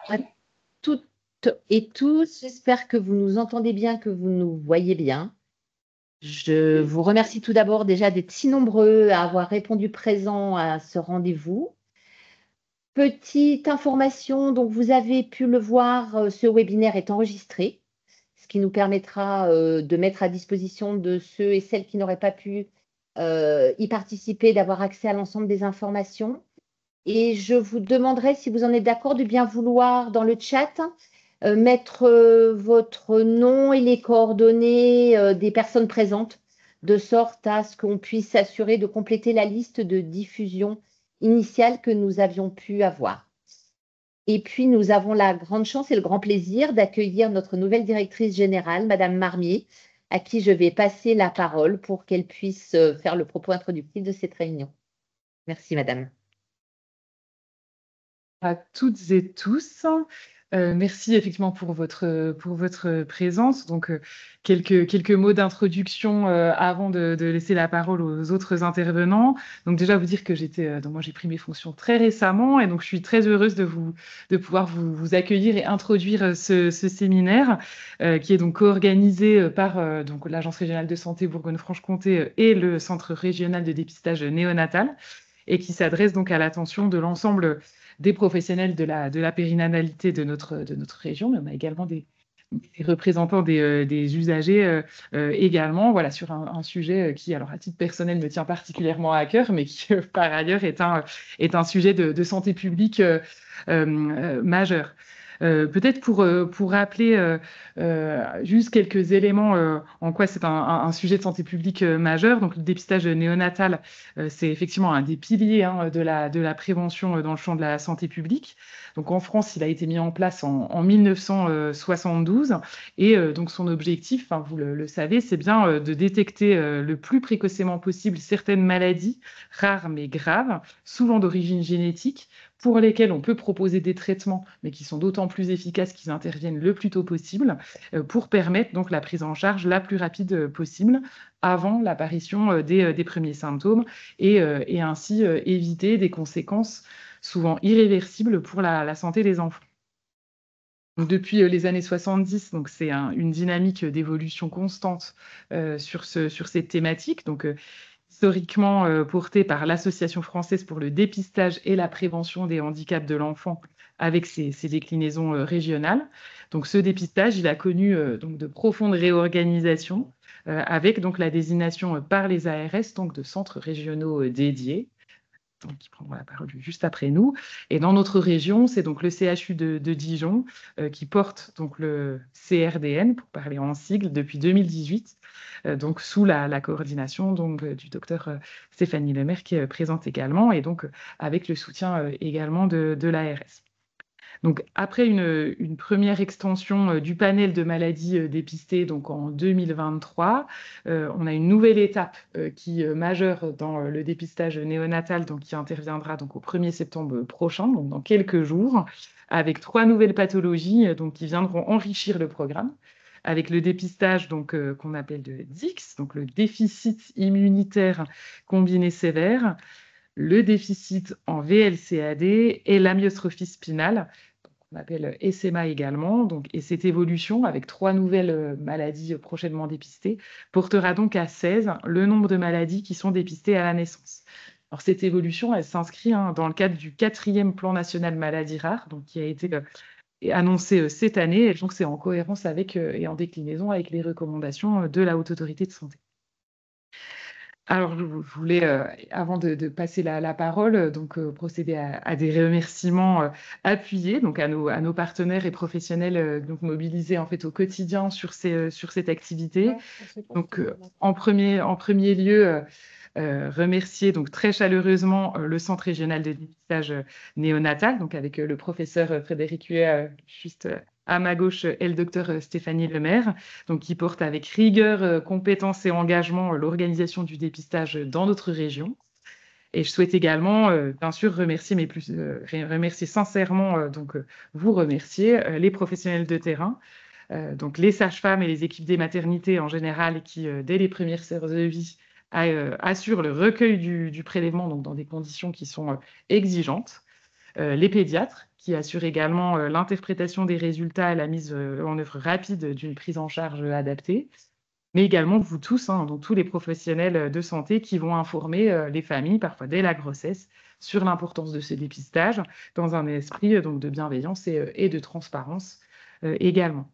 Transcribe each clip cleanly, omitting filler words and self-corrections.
À toutes et tous, j'espère que vous nous entendez bien, que vous nous voyez bien. Je vous remercie tout d'abord déjà d'être si nombreux à avoir répondu présent à ce rendez-vous. Petite information, donc vous avez pu le voir, ce webinaire est enregistré, ce qui nous permettra, de mettre à disposition de ceux et celles qui n'auraient pas pu, y participer, d'avoir accès à l'ensemble des informations. Et je vous demanderai, si vous en êtes d'accord, de bien vouloir dans le chat mettre votre nom et les coordonnées des personnes présentes, de sorte à ce qu'on puisse s'assurer de compléter la liste de diffusion initiale que nous avions pu avoir. Et puis, nous avons la grande chance et le grand plaisir d'accueillir notre nouvelle directrice générale, Madame Marmier, à qui je vais passer la parole pour qu'elle puisse faire le propos introductif de cette réunion. Merci, Madame. À toutes et tous. Merci effectivement pour votre présence. Donc, quelques mots d'introduction avant de laisser la parole aux autres intervenants. Donc, déjà, vous dire que donc moi, j'ai pris mes fonctions très récemment et donc je suis très heureuse de pouvoir vous accueillir et introduire ce séminaire qui est donc co-organisé par donc l'Agence régionale de santé Bourgogne-Franche-Comté et le Centre régional de dépistage néonatal et qui s'adresse donc à l'attention de l'ensemble des professionnels de la périnatalité de notre région, mais on a également des représentants des usagers également, voilà, sur un sujet qui, alors à titre personnel, me tient particulièrement à cœur, mais qui, par ailleurs, est un sujet de santé publique majeur. Peut-être pour rappeler juste quelques éléments en quoi c'est un sujet de santé publique majeur. Donc, le dépistage néonatal, c'est effectivement un des piliers de la prévention dans le champ de la santé publique. Donc, en France, il a été mis en place en 1972 et donc son objectif, vous le savez, c'est bien de détecter le plus précocement possible certaines maladies rares mais graves, souvent d'origine génétique, pour lesquels on peut proposer des traitements, mais qui sont d'autant plus efficaces qu'ils interviennent le plus tôt possible, pour permettre donc la prise en charge la plus rapide possible avant l'apparition des premiers symptômes et ainsi éviter des conséquences souvent irréversibles pour la santé des enfants. Donc, depuis les années 70, donc c'est une dynamique d'évolution constante sur cette thématique. Donc, historiquement porté par l'Association française pour le dépistage et la prévention des handicaps de l'enfant avec ses déclinaisons régionales. Donc, ce dépistage, il a connu donc de profondes réorganisations avec donc la désignation par les ARS, donc de centres régionaux dédiés, donc, qui prendront la parole juste après nous. Et dans notre région, c'est donc le CHU de Dijon qui porte donc le CRDN, pour parler en sigle, depuis 2018, donc sous la coordination donc, du docteur Stéphanie Lemaire, qui est présente également, et donc avec le soutien également de l'ARS. Donc, après une première extension du panel de maladies dépistées donc en 2023, on a une nouvelle étape qui est majeure dans le dépistage néonatal, donc qui interviendra donc au 1er septembre prochain, donc dans quelques jours, avec 3 nouvelles pathologies donc, qui viendront enrichir le programme, avec le dépistage donc qu'on appelle le DICS, donc le déficit immunitaire combiné sévère, le déficit en VLCAD et l'amyotrophie spinale, qu'on appelle SMA également. Donc, et cette évolution, avec 3 nouvelles maladies prochainement dépistées, portera donc à 16 le nombre de maladies qui sont dépistées à la naissance. Alors, cette évolution, elle s'inscrit dans le cadre du 4e plan national maladies rares, donc, qui a été annoncé cette année, et donc c'est en cohérence avec et en déclinaison avec les recommandations de la Haute Autorité de Santé. Alors, je voulais, avant de passer la parole, donc procéder à des remerciements appuyés donc à nos partenaires et professionnels donc mobilisés en fait au quotidien sur cette activité. Donc, en premier lieu, remercier donc très chaleureusement le Centre régional de dépistage néonatal, donc avec le professeur Frédéric Huet, juste à ma gauche, et le docteur Stéphanie Lemaire, donc qui porte avec rigueur, compétence et engagement l'organisation du dépistage dans notre région. Et je souhaite également, bien sûr, remercier sincèrement, vous remercier les professionnels de terrain, donc les sages-femmes et les équipes des maternités en général, qui, dès les premières heures de vie, assurent le recueil du prélèvement donc dans des conditions qui sont exigeantes. les pédiatres, qui assurent également l'interprétation des résultats et la mise en œuvre rapide d'une prise en charge adaptée, mais également vous tous, hein, donc tous les professionnels de santé qui vont informer les familles, parfois dès la grossesse, sur l'importance de ce dépistage, dans un esprit donc, de bienveillance et de transparence également.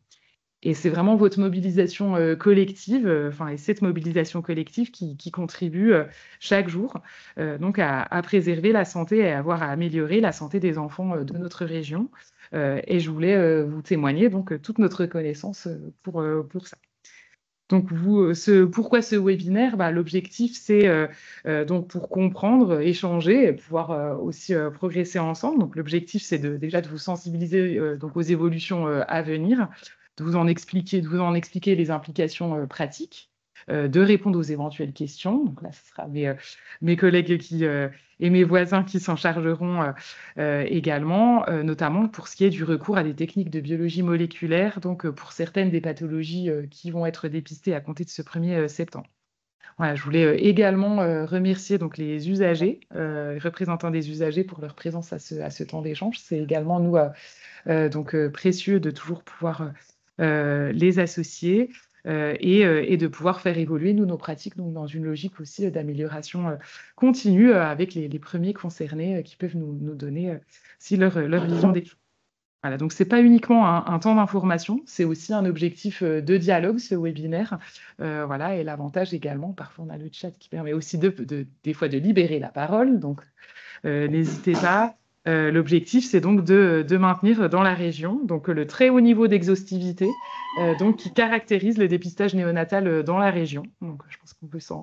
Et c'est vraiment votre mobilisation collective, et cette mobilisation collective qui contribue chaque jour donc à préserver la santé et à améliorer la santé des enfants de notre région. Et je voulais vous témoigner donc toute notre reconnaissance pour ça. Donc, pourquoi ce webinaire? L'objectif, c'est donc pour comprendre, échanger et pouvoir aussi progresser ensemble. Donc, l'objectif, c'est déjà de vous sensibiliser donc aux évolutions à venir, de vous en expliquer les implications pratiques, de répondre aux éventuelles questions. Donc là, ce sera mes collègues et mes voisins qui s'en chargeront également, notamment pour ce qui est du recours à des techniques de biologie moléculaire, donc pour certaines des pathologies qui vont être dépistées à compter de ce 1er septembre. Voilà, je voulais également remercier donc, les usagers, représentants des usagers pour leur présence à ce temps d'échange. C'est également nous précieux de toujours pouvoir les associer et de pouvoir faire évoluer nos pratiques donc, dans une logique aussi d'amélioration continue avec les premiers concernés qui peuvent nous donner si leur vision des choses. Voilà, donc ce n'est pas uniquement un temps d'information, c'est aussi un objectif de dialogue, ce webinaire. Voilà, et l'avantage également, parfois on a le chat qui permet aussi des fois de libérer la parole, donc n'hésitez pas. L'objectif, c'est donc de maintenir dans la région donc, le très haut niveau d'exhaustivité donc, qui caractérise le dépistage néonatal dans la région. Donc, je pense qu'on peut s'en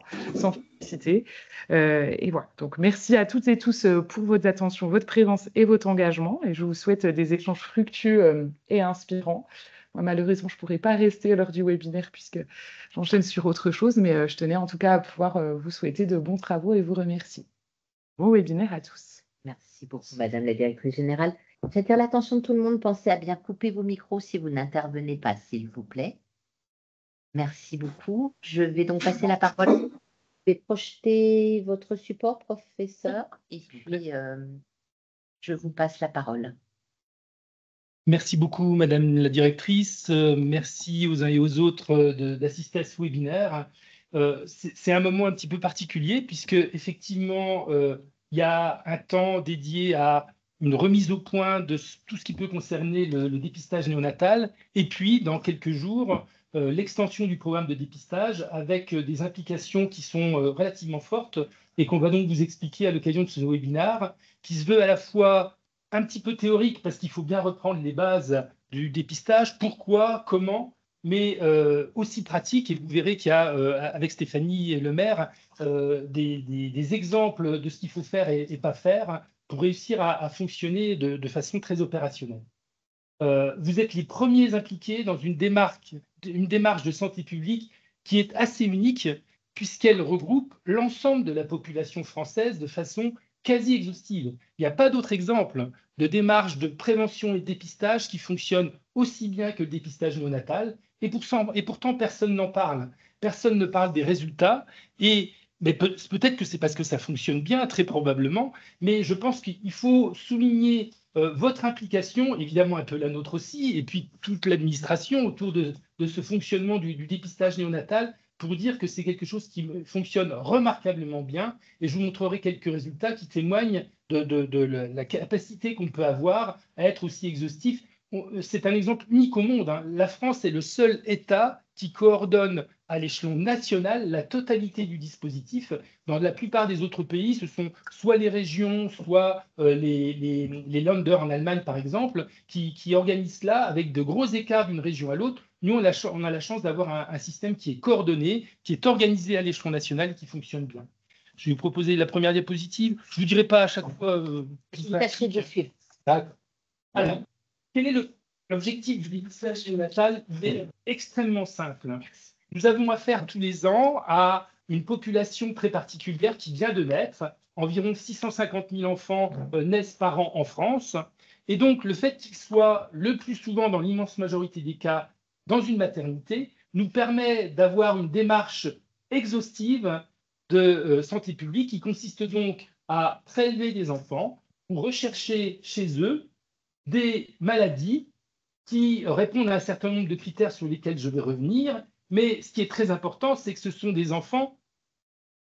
féliciter. Et voilà. Donc, merci à toutes et tous pour votre attention, votre présence et votre engagement. Et je vous souhaite des échanges fructueux et inspirants. Moi, malheureusement, je ne pourrai pas rester lors du webinaire puisque j'enchaîne sur autre chose, mais je tenais en tout cas à pouvoir vous souhaiter de bons travaux et vous remercier. Bon webinaire à tous. Merci beaucoup, Madame la Directrice Générale. J'attire l'attention de tout le monde. Pensez à bien couper vos micros si vous n'intervenez pas, s'il vous plaît. Merci beaucoup. Je vais donc passer la parole. Je vais projeter votre support, professeur, et puis je vous passe la parole. Merci beaucoup, Madame la Directrice. Merci aux uns et aux autres d'assister à ce webinaire. C'est un moment un petit peu particulier puisque, effectivement, il y a un temps dédié à une remise au point de tout ce qui peut concerner le dépistage néonatal. Et puis, dans quelques jours, l'extension du programme de dépistage avec des implications qui sont relativement fortes et qu'on va donc vous expliquer à l'occasion de ce webinaire, qui se veut à la fois un petit peu théorique parce qu'il faut bien reprendre les bases du dépistage, pourquoi, comment, mais aussi pratique. Et vous verrez qu'il y a, avec Stéphanie Lemaire, des exemples de ce qu'il faut faire et pas faire pour réussir à fonctionner de façon très opérationnelle. Vous êtes les premiers impliqués dans une démarche de santé publique qui est assez unique puisqu'elle regroupe l'ensemble de la population française de façon quasi exhaustive. Il n'y a pas d'autre exemple de démarche de prévention et de dépistage qui fonctionne aussi bien que le dépistage néonatal. Et pourtant, personne n'en parle. Personne ne parle des résultats. Mais peut-être que c'est parce que ça fonctionne bien, très probablement. Mais je pense qu'il faut souligner votre implication, évidemment un peu la nôtre aussi, et puis toute l'administration autour de ce fonctionnement du dépistage néonatal, pour dire que c'est quelque chose qui fonctionne remarquablement bien. Et je vous montrerai quelques résultats qui témoignent de la capacité qu'on peut avoir à être aussi exhaustif. C'est un exemple unique au monde, hein. La France est le seul État qui coordonne à l'échelon national la totalité du dispositif. Dans la plupart des autres pays, ce sont soit les régions, soit les Länder en Allemagne, par exemple, qui organisent cela avec de gros écarts d'une région à l'autre. Nous, on a la chance d'avoir un système qui est coordonné, qui est organisé à l'échelon national et qui fonctionne bien. Je vais vous proposer la première diapositive. Je ne vous dirai pas à chaque fois. Tâchez de suivre. Alors, quel est l'objectif du dépistage néonatal? Il est extrêmement simple. Nous avons affaire tous les ans à une population très particulière qui vient de naître. Environ 650 000 enfants naissent par an en France. Et donc, le fait qu'ils soient le plus souvent, dans l'immense majorité des cas, dans une maternité, nous permet d'avoir une démarche exhaustive de santé publique qui consiste donc à prélever des enfants pour rechercher chez eux des maladies qui répondent à un certain nombre de critères sur lesquels je vais revenir. Mais ce qui est très important, c'est que ce sont des enfants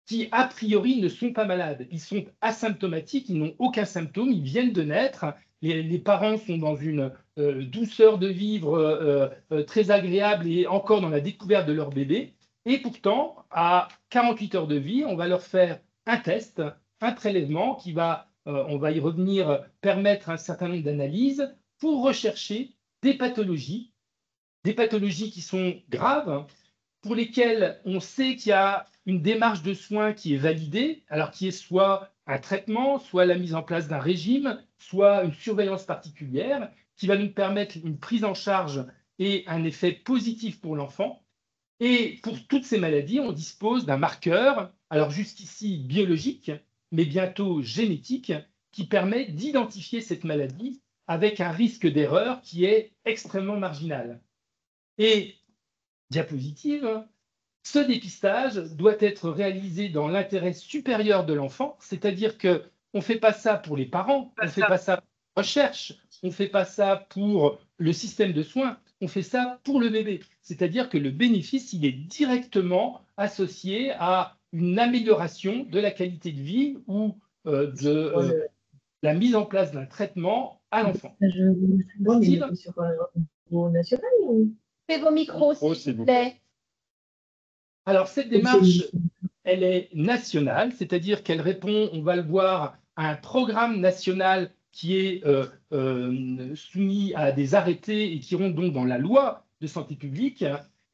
qui, a priori, ne sont pas malades. Ils sont asymptomatiques, ils n'ont aucun symptôme, ils viennent de naître. Les parents sont dans une douceur de vivre très agréable et encore dans la découverte de leur bébé. Et pourtant, à 48 heures de vie, on va leur faire un test, un prélèvement qui va, on va y revenir, permettre un certain nombre d'analyses pour rechercher des pathologies qui sont graves, pour lesquelles on sait qu'il y a une démarche de soins qui est validée, alors qui est soit un traitement, soit la mise en place d'un régime, soit une surveillance particulière, qui va nous permettre une prise en charge et un effet positif pour l'enfant. Et pour toutes ces maladies, on dispose d'un marqueur, alors jusqu'ici biologique, mais bientôt génétique, qui permet d'identifier cette maladie avec un risque d'erreur qui est extrêmement marginal. Et diapositive, ce dépistage doit être réalisé dans l'intérêt supérieur de l'enfant, c'est-à-dire qu'on ne fait pas ça pour les parents, on ne fait pas ça pour la recherche, on ne fait pas ça pour le système de soins, on fait ça pour le bébé. C'est-à-dire que le bénéfice, il est directement associé à une amélioration de la qualité de vie ou de la mise en place d'un traitement à l'enfant. Steve, faites vos micros, s'il vous plaît. Alors, cette démarche, elle est nationale, c'est-à-dire qu'elle répond, on va le voir, à un programme national qui est soumis à des arrêtés et qui rentre donc dans la loi de santé publique.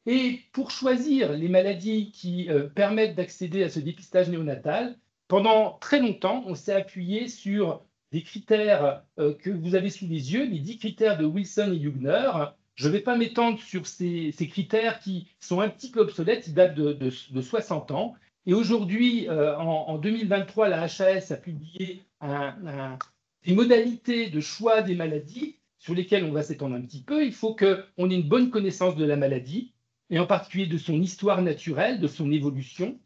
Et pour choisir les maladies qui permettent d'accéder à ce dépistage néonatal, pendant très longtemps, on s'est appuyé sur des critères que vous avez sous les yeux, les 10 critères de Wilson et Hübner. Je ne vais pas m'étendre sur ces critères qui sont un petit peu obsolètes, ils datent de 60 ans. Et aujourd'hui, en 2023, la HAS a publié des modalités de choix des maladies sur lesquelles on va s'étendre un petit peu. Il faut qu'on ait une bonne connaissance de la maladie, et en particulier de son histoire naturelle, de son évolution.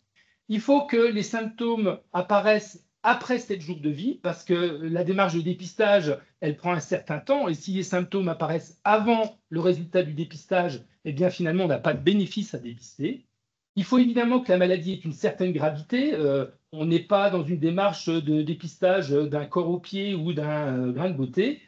Il faut que les symptômes apparaissent après 7 jours de vie, parce que la démarche de dépistage, elle prend un certain temps, et si les symptômes apparaissent avant le résultat du dépistage, eh bien finalement, on n'a pas de bénéfice à dépister. Il faut évidemment que la maladie ait une certaine gravité. On n'est pas dans une démarche de dépistage d'un corps au pied ou d'un grain de beauté.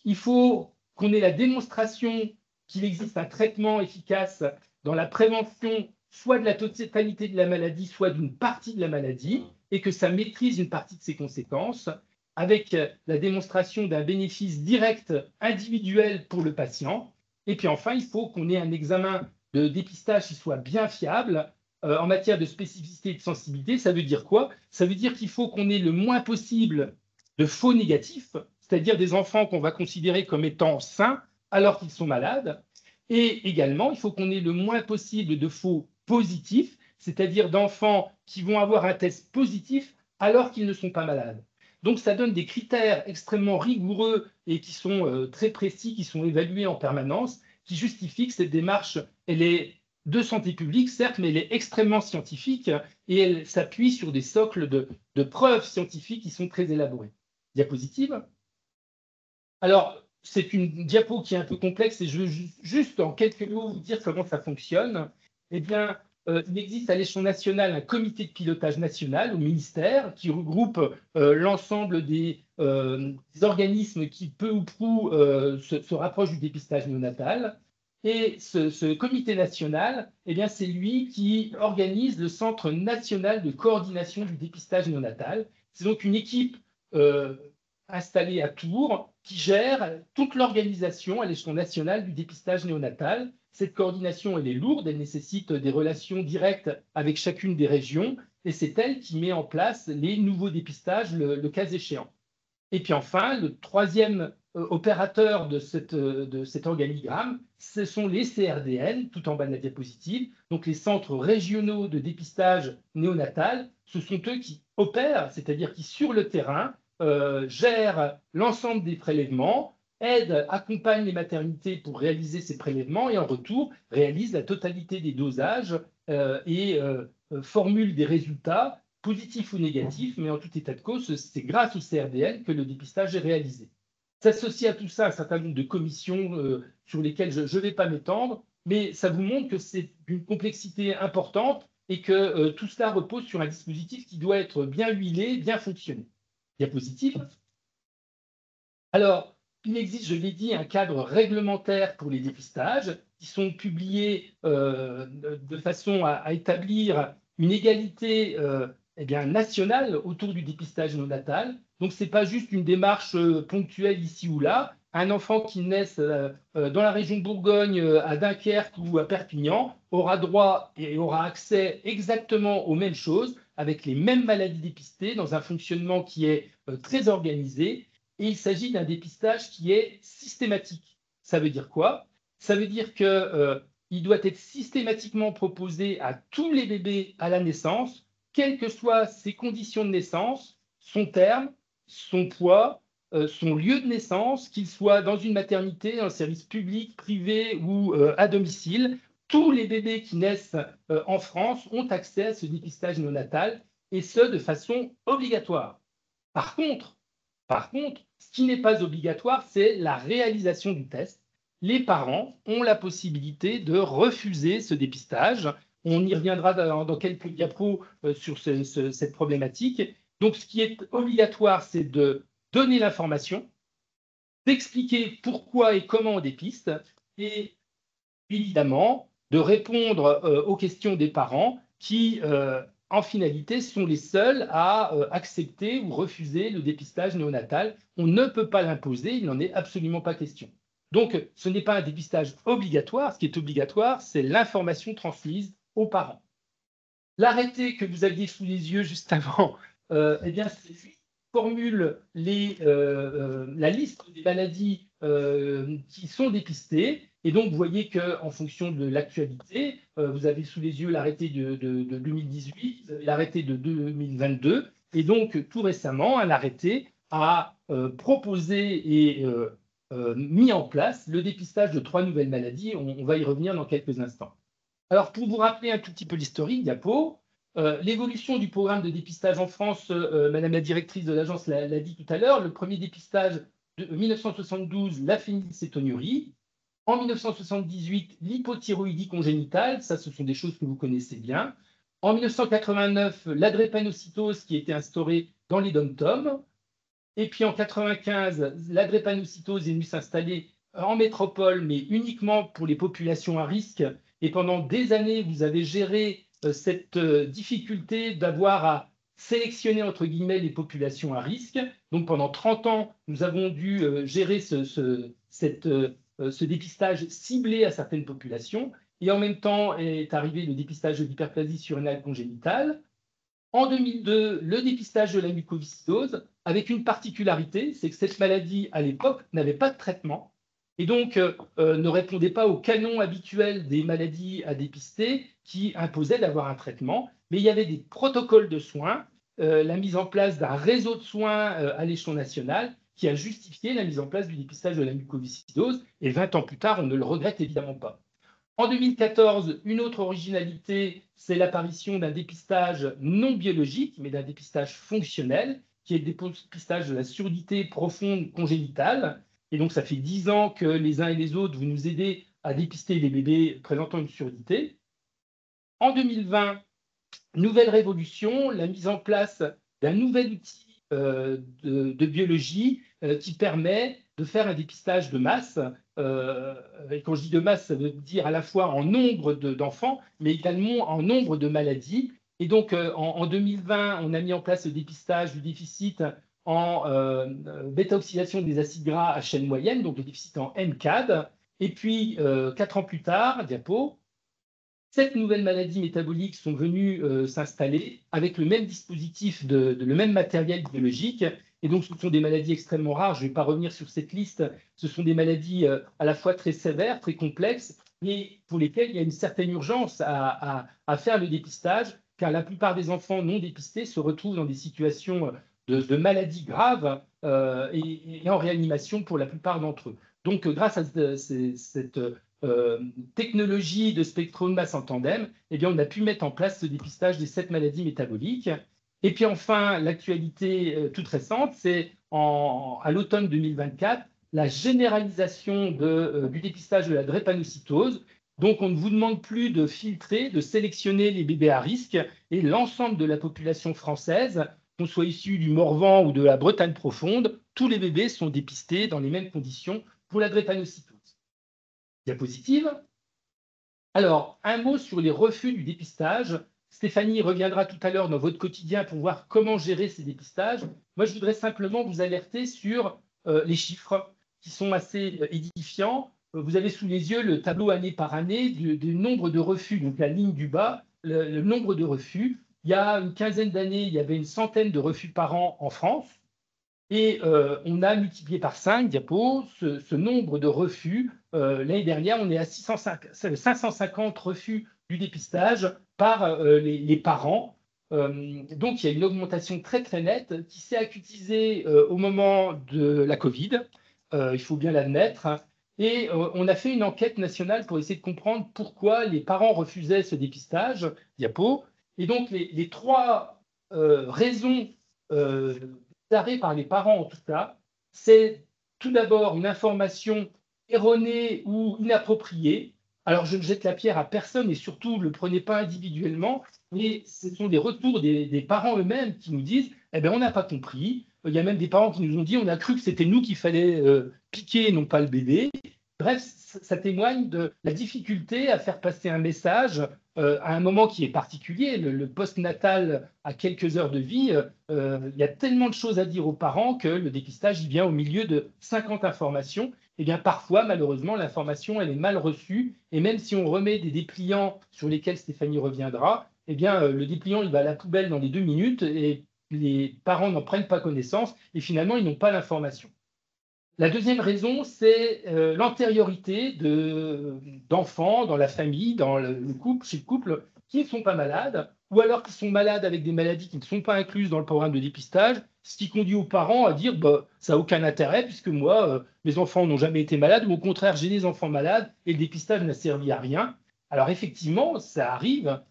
Il faut qu'on ait la démonstration qu'il existe un traitement efficace dans la prévention soit de la totalité de la maladie, soit d'une partie de la maladie, et que ça maîtrise une partie de ses conséquences, avec la démonstration d'un bénéfice direct individuel pour le patient. Et puis enfin, il faut qu'on ait un examen de dépistage qui soit bien fiable en matière de spécificité et de sensibilité. Ça veut dire quoi? Ça veut dire qu'il faut qu'on ait le moins possible de faux négatifs, c'est-à-dire des enfants qu'on va considérer comme étant sains alors qu'ils sont malades. Et également, il faut qu'on ait le moins possible de faux positifs, c'est-à-dire d'enfants qui vont avoir un test positif alors qu'ils ne sont pas malades. Donc, ça donne des critères extrêmement rigoureux et qui sont très précis, qui sont évalués en permanence, qui justifient que cette démarche, elle est de santé publique, certes, mais elle est extrêmement scientifique et elle s'appuie sur des socles de preuves scientifiques qui sont très élaborés. Diapositive. Alors, c'est une diapo qui est un peu complexe et je veux juste en quelques mots vous dire comment ça fonctionne. Eh bien, il existe à l'échelon national un comité de pilotage national au ministère qui regroupe l'ensemble des organismes qui, peu ou prou, se rapprochent du dépistage néonatal. Et ce comité national, eh bien, c'est lui qui organise le Centre national de coordination du dépistage néonatal. C'est donc une équipe installée à Tours qui gère toute l'organisation à l'échelon national du dépistage néonatal. Cette coordination, elle est lourde, elle nécessite des relations directes avec chacune des régions et c'est elle qui met en place les nouveaux dépistages le cas échéant. Et puis enfin, le troisième opérateur de cet organigramme, ce sont les CRDN, tout en bas de la diapositive, donc les centres régionaux de dépistage néonatal. Ce sont eux qui opèrent, c'est-à-dire qui, sur le terrain, gèrent l'ensemble des prélèvements, aident, accompagnent les maternités pour réaliser ces prélèvements et en retour réalisent la totalité des dosages et formulent des résultats positif ou négatif, mais en tout état de cause, c'est grâce au CRDN que le dépistage est réalisé. S'associe à tout ça un certain nombre de commissions sur lesquelles je ne vais pas m'étendre, mais ça vous montre que c'est d'une complexité importante et que tout cela repose sur un dispositif qui doit être bien huilé, bien fonctionner. Diapositive. Alors, il existe, je l'ai dit, un cadre réglementaire pour les dépistages qui sont publiés de façon à établir une égalité nationale autour du dépistage néonatal. Donc, ce n'est pas juste une démarche ponctuelle ici ou là. Un enfant qui naisse dans la région de Bourgogne, à Dunkerque ou à Perpignan, aura droit et aura accès exactement aux mêmes choses, avec les mêmes maladies dépistées, dans un fonctionnement qui est très organisé. Et il s'agit d'un dépistage qui est systématique. Ça veut dire quoi? Ça veut dire qu'il doit être systématiquement proposé à tous les bébés à la naissance, quelles que soient ses conditions de naissance, son terme, son poids, son lieu de naissance, qu'il soit dans une maternité, un service public, privé ou à domicile. Tous les bébés qui naissent en France ont accès à ce dépistage néonatal, et ce, de façon obligatoire. Par contre, ce qui n'est pas obligatoire, c'est la réalisation du test. Les parents ont la possibilité de refuser ce dépistage. On y reviendra dans quelques diapos sur cette problématique. Donc, ce qui est obligatoire, c'est de donner l'information, d'expliquer pourquoi et comment on dépiste, et évidemment de répondre aux questions des parents qui, en finalité, sont les seuls à accepter ou refuser le dépistage néonatal. On ne peut pas l'imposer, il n'en est absolument pas question. Donc, ce n'est pas un dépistage obligatoire. Ce qui est obligatoire, c'est l'information transmise aux parents. L'arrêté que vous aviez sous les yeux juste avant, formule la liste des maladies qui sont dépistées. Et donc, vous voyez qu'en fonction de l'actualité, vous avez sous les yeux l'arrêté de 2018, l'arrêté de 2022. Et donc, tout récemment, un arrêté a proposé et mis en place le dépistage de 3 nouvelles maladies. On va y revenir dans quelques instants. Alors, pour vous rappeler un tout petit peu l'historique, diapo, l'évolution du programme de dépistage en France, Madame la directrice de l'agence l'a dit tout à l'heure, le premier dépistage de 1972, la phénylcétonurie. En 1978, l'hypothyroïdie congénitale, ça ce sont des choses que vous connaissez bien. En 1989, la drépanocytose qui a été instaurée dans les DOM-TOM. Et puis en 1995, la drépanocytose est venue s'installer en métropole, mais uniquement pour les populations à risque. Et pendant des années, vous avez géré cette difficulté d'avoir à sélectionner, entre guillemets, les populations à risque. Donc pendant 30 ans, nous avons dû gérer ce dépistage ciblé à certaines populations. Et en même temps est arrivé le dépistage de l'hyperplasie surrénale congénitale. En 2002, le dépistage de la mucoviscidose, avec une particularité, c'est que cette maladie, à l'époque, n'avait pas de traitement et donc ne répondait pas au canon habituel des maladies à dépister qui imposait d'avoir un traitement, mais il y avait des protocoles de soins, la mise en place d'un réseau de soins à l'échelon national qui a justifié la mise en place du dépistage de la mucoviscidose, et 20 ans plus tard, on ne le regrette évidemment pas. En 2014, une autre originalité, c'est l'apparition d'un dépistage non biologique, mais d'un dépistage fonctionnel, qui est le dépistage de la surdité profonde congénitale. Et donc, ça fait 10 ans que les uns et les autres, vous nous aidez à dépister les bébés présentant une surdité. En 2020, nouvelle révolution, la mise en place d'un nouvel outil de biologie qui permet de faire un dépistage de masse. Et quand je dis de masse, ça veut dire à la fois en nombre d'enfants, mais également en nombre de maladies. Et donc, en 2020, on a mis en place le dépistage du déficit en bêta-oxydation des acides gras à chaîne moyenne, donc le déficit en MCAD. Et puis, 4 ans plus tard, diapo, 7 nouvelles maladies métaboliques sont venues s'installer avec le même dispositif, le même matériel biologique. Et donc, ce sont des maladies extrêmement rares. Je ne vais pas revenir sur cette liste. Ce sont des maladies à la fois très sévères, très complexes, mais pour lesquelles il y a une certaine urgence à faire le dépistage, car la plupart des enfants non dépistés se retrouvent dans des situations de maladies graves et en réanimation pour la plupart d'entre eux. Donc, grâce à cette technologie de spectromasse en tandem, eh bien, on a pu mettre en place ce dépistage des 7 maladies métaboliques. Et puis enfin, l'actualité toute récente, c'est à l'automne 2024, la généralisation du dépistage de la drépanocytose. Donc, on ne vous demande plus de filtrer, de sélectionner les bébés à risque, et l'ensemble de la population française, qu'on soit issu du Morvan ou de la Bretagne profonde, tous les bébés sont dépistés dans les mêmes conditions pour la drépanocytose. Diapositive. Alors, un mot sur les refus du dépistage. Stéphanie reviendra tout à l'heure dans votre quotidien pour voir comment gérer ces dépistages. Moi, je voudrais simplement vous alerter sur les chiffres qui sont assez édifiants. Vous avez sous les yeux le tableau année par année du nombre de refus, donc la ligne du bas, le nombre de refus. Il y a une quinzaine d'années, il y avait une centaine de refus par an en France. Et on a multiplié par 5, diapo, ce nombre de refus. L'année dernière, on est à 550 refus du dépistage par les parents. Donc, il y a une augmentation très, très nette qui s'est acutisée au moment de la Covid, il faut bien l'admettre. Et on a fait une enquête nationale pour essayer de comprendre pourquoi les parents refusaient ce dépistage, diapo. Et donc, les trois raisons déclarées par les parents en tout cas, c'est tout d'abord une information erronée ou inappropriée. Alors, je ne jette la pierre à personne et surtout, ne le prenez pas individuellement, mais ce sont des retours des parents eux-mêmes qui nous disent « Eh bien, on n'a pas compris ». Il y a même des parents qui nous ont dit « On a cru que c'était nous qu'il fallait piquer, non pas le bébé ». Bref, ça témoigne de la difficulté à faire passer un message à un moment qui est particulier, le post-natal à quelques heures de vie. Il y a tellement de choses à dire aux parents que le dépistage il vient au milieu de 50 informations. Et bien parfois, malheureusement, l'information elle est mal reçue. Et même si on remet des dépliants sur lesquels Stéphanie reviendra, eh bien le dépliant il va à la poubelle dans les 2 minutes et les parents n'en prennent pas connaissance et finalement ils n'ont pas l'information. La deuxième raison, c'est l'antériorité d'enfants dans la famille, dans le couple, chez le couple, qui ne sont pas malades, ou alors qui sont malades avec des maladies qui ne sont pas incluses dans le programme de dépistage, ce qui conduit aux parents à dire bah, ça n'a aucun intérêt, puisque moi, mes enfants n'ont jamais été malades, ou au contraire, j'ai des enfants malades, et le dépistage n'a servi à rien. Alors effectivement, ça arrive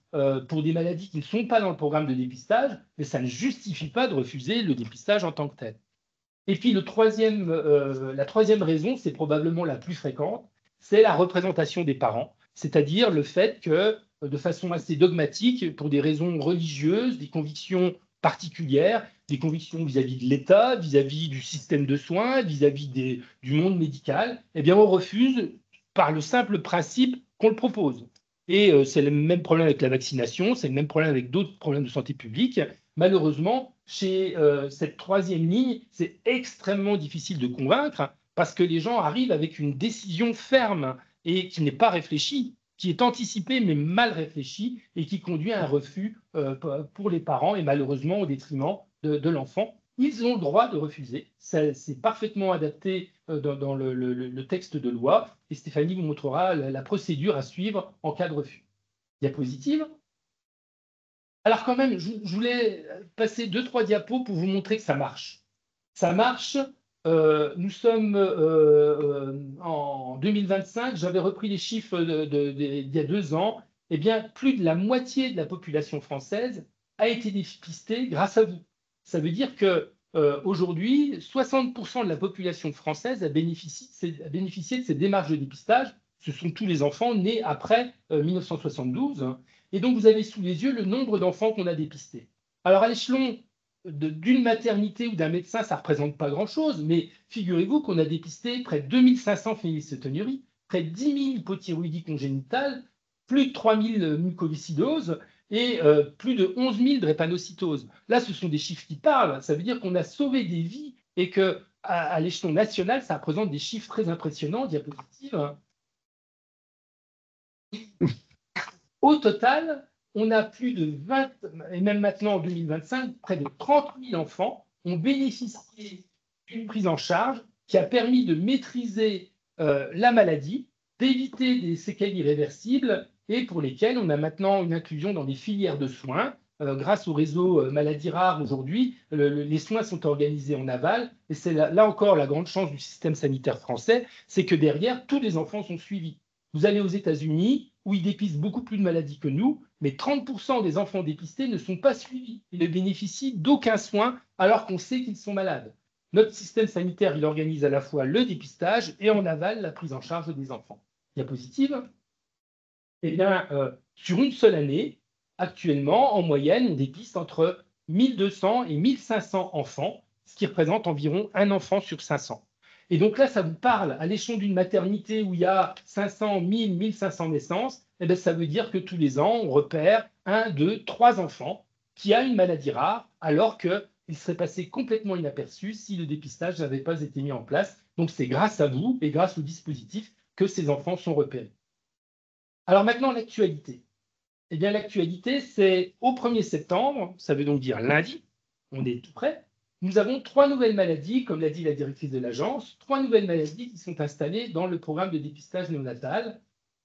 pour des maladies qui ne sont pas dans le programme de dépistage, mais ça ne justifie pas de refuser le dépistage en tant que tel. Et puis la troisième raison, c'est probablement la plus fréquente, c'est la représentation des parents, c'est-à-dire le fait que, de façon assez dogmatique, pour des raisons religieuses, des convictions particulières, des convictions vis-à-vis de l'État, vis-à-vis du système de soins, vis-à-vis du monde médical, eh bien on refuse par le simple principe qu'on le propose. Et c'est le même problème avec la vaccination, c'est le même problème avec d'autres problèmes de santé publique. Malheureusement, chez cette troisième ligne, c'est extrêmement difficile de convaincre parce que les gens arrivent avec une décision ferme et qui n'est pas réfléchie, qui est anticipée mais mal réfléchie et qui conduit à un refus pour les parents et malheureusement au détriment de l'enfant. Ils ont le droit de refuser. C'est parfaitement adapté dans le texte de loi et Stéphanie vous montrera la procédure à suivre en cas de refus. Diapositive. Alors quand même, je voulais passer 2-3 diapos pour vous montrer que ça marche. Ça marche. Nous sommes en 2025. J'avais repris les chiffres d'il y a 2 ans. Eh bien, plus de la moitié de la population française a été dépistée grâce à vous. Ça veut dire que aujourd'hui, 60% de la population française a bénéficié de ces démarches de dépistage. Ce sont tous les enfants nés après 1972. Et donc, vous avez sous les yeux le nombre d'enfants qu'on a dépistés. Alors, à l'échelon d'une maternité ou d'un médecin, ça ne représente pas grand-chose, mais figurez-vous qu'on a dépisté près de 2500 phénylcétonuries, près de 10 000 hypothyroïdies congénitales, plus de 3 000 mucoviscidoses et plus de 11 000 drépanocytoses. Là, ce sont des chiffres qui parlent. Ça veut dire qu'on a sauvé des vies et qu'à l'échelon national, ça représente des chiffres très impressionnants. Diapositive. Au total, on a plus de 20, et même maintenant en 2025, près de 30 000 enfants ont bénéficié d'une prise en charge qui a permis de maîtriser la maladie, d'éviter des séquelles irréversibles et pour lesquelles on a maintenant une inclusion dans des filières de soins. Grâce au réseau maladies rares aujourd'hui, les soins sont organisés en aval et c'est là encore la grande chance du système sanitaire français, c'est que derrière, tous les enfants sont suivis. Vous allez aux États-Unis, où ils dépistent beaucoup plus de maladies que nous, mais 30% des enfants dépistés ne sont pas suivis. Ils ne bénéficient d'aucun soin alors qu'on sait qu'ils sont malades. Notre système sanitaire, il organise à la fois le dépistage et en aval la prise en charge des enfants. Diapositive. Eh bien, sur une seule année, actuellement, en moyenne, on dépiste entre 1200 et 1500 enfants, ce qui représente environ un enfant sur 500. Et donc là, ça vous parle à l'échelon d'une maternité où il y a 500, 1000, 1500 naissances, eh bien, ça veut dire que tous les ans, on repère 1, 2, 3 enfants qui a une maladie rare, alors qu'il serait passé complètement inaperçu si le dépistage n'avait pas été mis en place. Donc c'est grâce à vous et grâce au dispositif que ces enfants sont repérés. Alors maintenant, l'actualité. Eh bien, l'actualité, c'est au 1er septembre, ça veut donc dire lundi, on est tout près. Nous avons 3 nouvelles maladies, comme l'a dit la directrice de l'agence, 3 nouvelles maladies qui sont installées dans le programme de dépistage néonatal,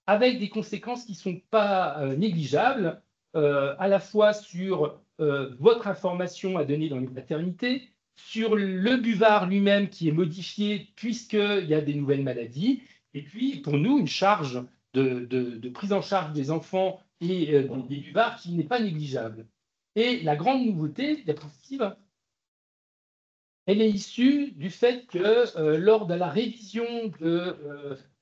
avec des conséquences qui ne sont pas négligeables, à la fois sur votre information à donner dans les maternités, sur le buvard lui-même qui est modifié puisqu'il y a des nouvelles maladies, et puis pour nous, une charge de prise en charge des enfants et des buvards qui n'est pas négligeable. Et la grande nouveauté, diapositive, elle est issue du fait que lors de la révision de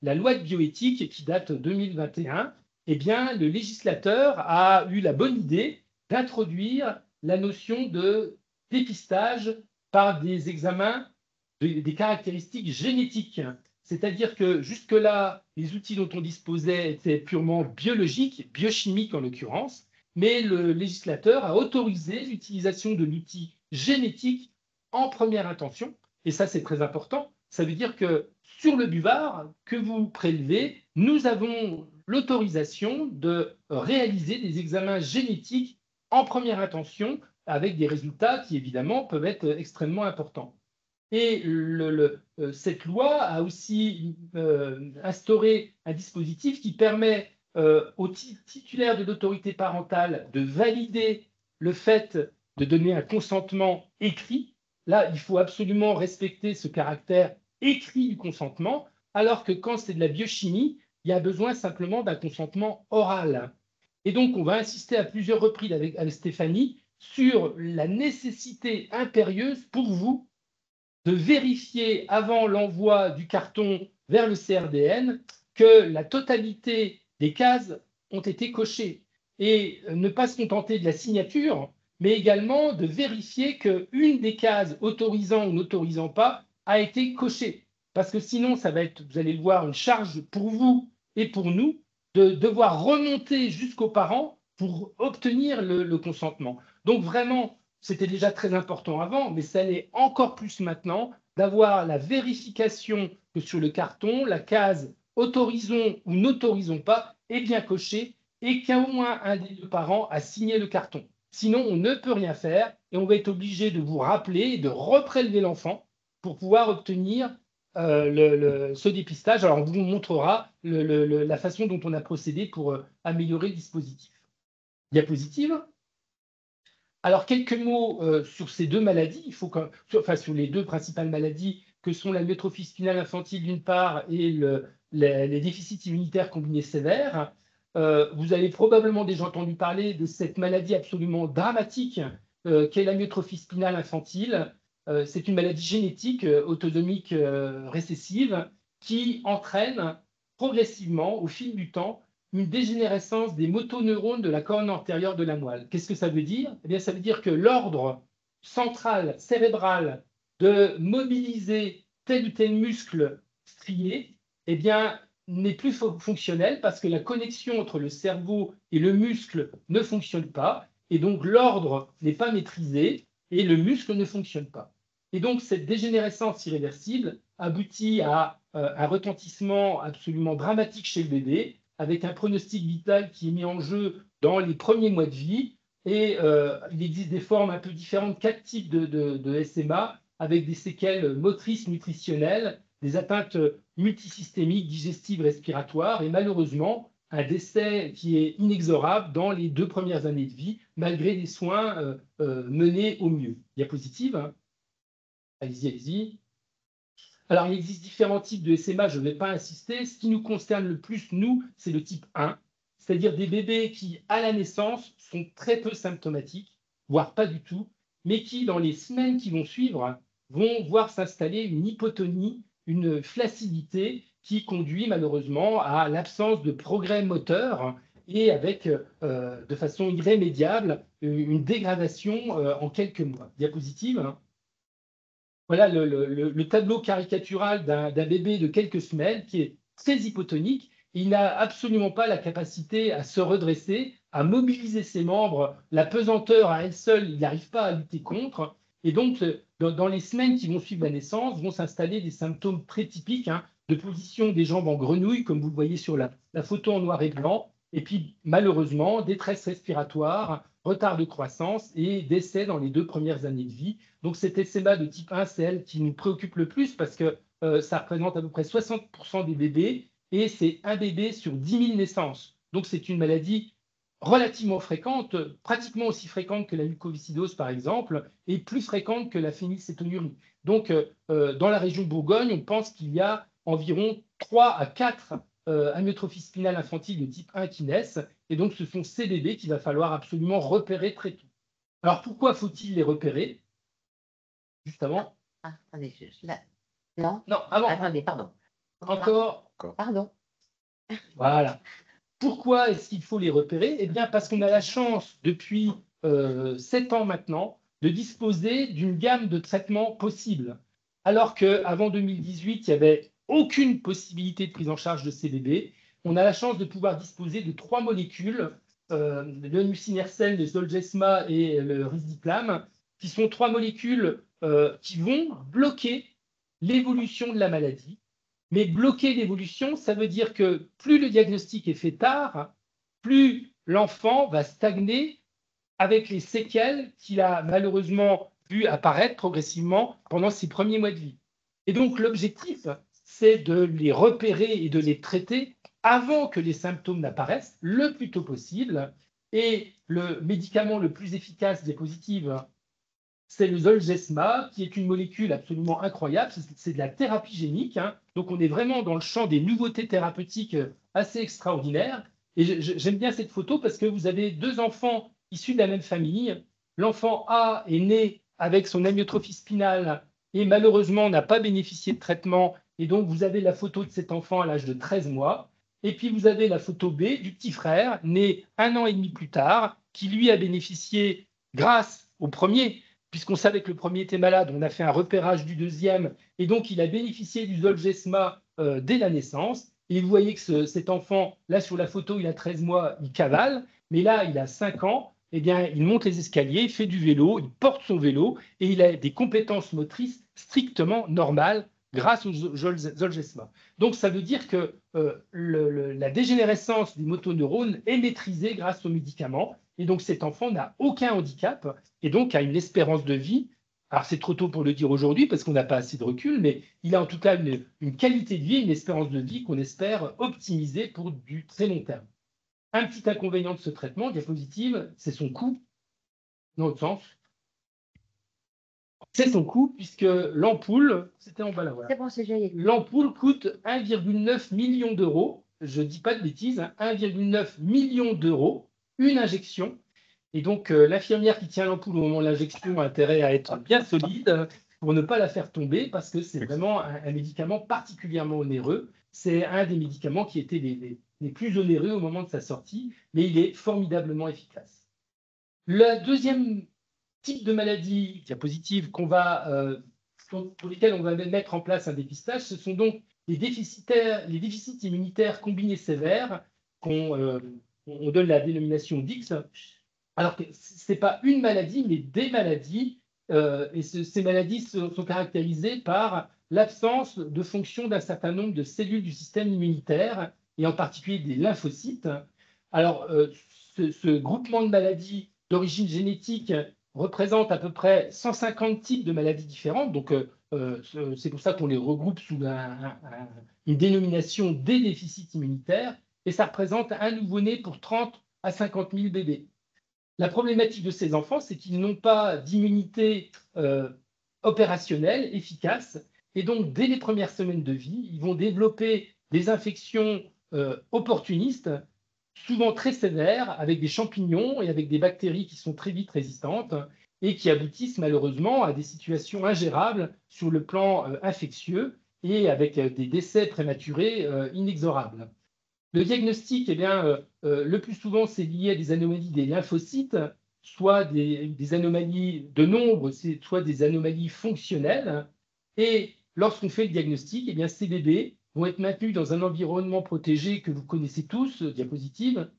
la loi de bioéthique qui date de 2021, eh bien, le législateur a eu la bonne idée d'introduire la notion de dépistage par des examens des caractéristiques génétiques. C'est-à-dire que jusque-là, les outils dont on disposait étaient purement biologiques, biochimiques en l'occurrence, mais le législateur a autorisé l'utilisation de l'outil génétique en première intention, et ça c'est très important. Ça veut dire que sur le buvard que vous prélevez, nous avons l'autorisation de réaliser des examens génétiques en première intention avec des résultats qui évidemment peuvent être extrêmement importants. Et cette loi a aussi instauré un dispositif qui permet aux titulaires de l'autorité parentale de valider le fait de donner un consentement écrit. Là, il faut absolument respecter ce caractère écrit du consentement, alors que quand c'est de la biochimie, il y a besoin simplement d'un consentement oral. Et donc, on va insister à plusieurs reprises avec Stéphanie sur la nécessité impérieuse pour vous de vérifier avant l'envoi du carton vers le CRDN que la totalité des cases ont été cochées et ne pas se contenter de la signature, mais également de vérifier qu'une des cases autorisant ou n'autorisant pas a été cochée. Parce que sinon, ça va être, vous allez le voir, une charge pour vous et pour nous de devoir remonter jusqu'aux parents pour obtenir le consentement. Donc vraiment, c'était déjà très important avant, mais ça l'est encore plus maintenant, d'avoir la vérification que sur le carton, la case autorisons ou n'autorisons pas est bien cochée et qu'au moins un des deux parents a signé le carton. Sinon, on ne peut rien faire et on va être obligé de vous rappeler et de reprélever l'enfant pour pouvoir obtenir ce dépistage. Alors, on vous montrera la façon dont on a procédé pour améliorer le dispositif. Diapositive. Alors, quelques mots sur ces deux maladies, sur les deux principales maladies que sont la myotrophie spinale infantile d'une part et les déficits immunitaires combinés sévères. Vous avez probablement déjà entendu parler de cette maladie absolument dramatique qu'est la myotrophie spinale infantile. C'est une maladie génétique autosomique récessive qui entraîne progressivement, au fil du temps, une dégénérescence des motoneurones de la colonne antérieure de la moelle. Qu'est-ce que ça veut dire? Eh bien, ça veut dire que l'ordre central cérébral de mobiliser tel ou tel muscle strié, eh bien, n'est plus fonctionnel parce que la connexion entre le cerveau et le muscle ne fonctionne pas, et donc l'ordre n'est pas maîtrisé et le muscle ne fonctionne pas. Et donc, cette dégénérescence irréversible aboutit à un retentissement absolument dramatique chez le bébé, avec un pronostic vital qui est mis en jeu dans les premiers mois de vie. Et il existe des formes un peu différentes, 4 types de SMA, avec des séquelles motrices, nutritionnelles, des atteintes multisystémiques, digestives, respiratoires, et malheureusement, un décès qui est inexorable dans les 2 premières années de vie, malgré des soins menés au mieux. Diapositive. Allez-y, allez-y. Alors, il existe différents types de SMA, je ne vais pas insister. Ce qui nous concerne le plus, nous, c'est le type 1, c'est-à-dire des bébés qui, à la naissance, sont très peu symptomatiques, voire pas du tout, mais qui, dans les semaines qui vont suivre, vont voir s'installer une hypotonie, une flaccidité qui conduit malheureusement à l'absence de progrès moteur et avec, de façon irrémédiable, une dégradation en quelques mois. Diapositive, hein. Voilà le tableau caricatural d'un bébé de quelques semaines qui est très hypotonique. Il n'a absolument pas la capacité à se redresser, à mobiliser ses membres. La pesanteur à elle seule, il n'arrive pas à lutter contre. Et donc, dans les semaines qui vont suivre la naissance, vont s'installer des symptômes très typiques, hein, de position des jambes en grenouille, comme vous le voyez sur la photo en noir et blanc. Et puis, malheureusement, détresse respiratoire, retard de croissance et décès dans les 2 premières années de vie. Donc, cet SMA de type 1, c'est elle qui nous préoccupe le plus parce que ça représente à peu près 60% des bébés et c'est un bébé sur 10 000 naissances. Donc, c'est une maladie relativement fréquente, pratiquement aussi fréquente que la mucoviscidose, par exemple, et plus fréquente que la phénylcétonurie. Donc, dans la région de Bourgogne, on pense qu'il y a environ 3 à 4 amyotrophies spinales infantiles de type 1 qui naissent. Et donc, ce sont ces bébés qu'il va falloir absolument repérer très tôt. Alors, pourquoi faut-il les repérer? Juste avant. Ah, attendez, là. Non, Non, avant. attendez, pardon. Encore. Pardon. Voilà. Pourquoi est-ce qu'il faut les repérer? Eh bien, parce qu'on a la chance, depuis 7 ans maintenant, de disposer d'une gamme de traitements possibles. Alors qu'avant 2018, il n'y avait aucune possibilité de prise en charge de ces bébés. On a la chance de pouvoir disposer de 3 molécules, le nusinersen, le Zolgensma et le risdiplam, qui sont 3 molécules qui vont bloquer l'évolution de la maladie. Mais bloquer l'évolution, ça veut dire que plus le diagnostic est fait tard, plus l'enfant va stagner avec les séquelles qu'il a malheureusement vu apparaître progressivement pendant ses premiers mois de vie. Et donc l'objectif, c'est de les repérer et de les traiter avant que les symptômes n'apparaissent le plus tôt possible. Et le médicament le plus efficace, diapositive, c'est le Zolgensma, qui est une molécule absolument incroyable. C'est de la thérapie génique, hein. Donc, on est vraiment dans le champ des nouveautés thérapeutiques assez extraordinaires. Et j'aime bien cette photo parce que vous avez 2 enfants issus de la même famille. L'enfant A est né avec son amyotrophie spinale et malheureusement n'a pas bénéficié de traitement. Et donc, vous avez la photo de cet enfant à l'âge de 13 mois. Et puis, vous avez la photo B du petit frère, né 1 an et demi plus tard, qui lui a bénéficié grâce au premier, puisqu'on savait que le premier était malade, on a fait un repérage du deuxième, et donc il a bénéficié du Zolgensma dès la naissance. Et vous voyez que cet enfant, là sur la photo, il a 13 mois, il cavale, mais là, il a 5 ans, eh bien, il monte les escaliers, il fait du vélo, il porte son vélo, et il a des compétences motrices strictement normales grâce au Zolgensma. Donc, ça veut dire que la dégénérescence des motoneurones est maîtrisée grâce aux médicaments, et donc cet enfant n'a aucun handicap, et donc a une espérance de vie. Alors c'est trop tôt pour le dire aujourd'hui parce qu'on n'a pas assez de recul, mais il a en tout cas une qualité de vie, une espérance de vie qu'on espère optimiser pour du très long terme. Un petit inconvénient de ce traitement, diapositive, c'est son coût, dans l'autre sens. C'est son coût puisque l'ampoule, c'était en bas là, voilà. C'est bon, c'est joli. L'ampoule coûte 1,9 million d'euros. Je ne dis pas de bêtises, hein, 1,9 million d'euros, une injection. Et donc, l'infirmière qui tient l'ampoule au moment de l'injection a intérêt à être bien solide pour ne pas la faire tomber parce que c'est vraiment un médicament particulièrement onéreux. C'est un des médicaments qui étaient les plus onéreux au moment de sa sortie, mais il est formidablement efficace. Le deuxième type de maladie diapositive pour lesquelles on va mettre en place un dépistage, ce sont donc les déficits immunitaires combinés sévères, on donne la dénomination DICS. Alors que ce n'est pas une maladie, mais des maladies, et ces maladies sont caractérisées par l'absence de fonction d'un certain nombre de cellules du système immunitaire, et en particulier des lymphocytes. Alors, ce groupement de maladies d'origine génétique représente à peu près 150 types de maladies différentes, donc c'est pour ça qu'on les regroupe sous une dénomination des déficits immunitaires, et ça représente un nouveau-né pour 30 à 50 000 bébés. La problématique de ces enfants, c'est qu'ils n'ont pas d'immunité opérationnelle efficace, Et donc, dès les premières semaines de vie, ils vont développer des infections opportunistes, souvent très sévères, avec des champignons et avec des bactéries qui sont très vite résistantes et qui aboutissent malheureusement à des situations ingérables sur le plan infectieux et avec des décès prématurés inexorables. Le diagnostic, le plus souvent, c'est lié à des anomalies des lymphocytes, soit des anomalies de nombre, soit des anomalies fonctionnelles. Et lorsqu'on fait le diagnostic, ces bébés vont être maintenus dans un environnement protégé que vous connaissez tous, diapositive,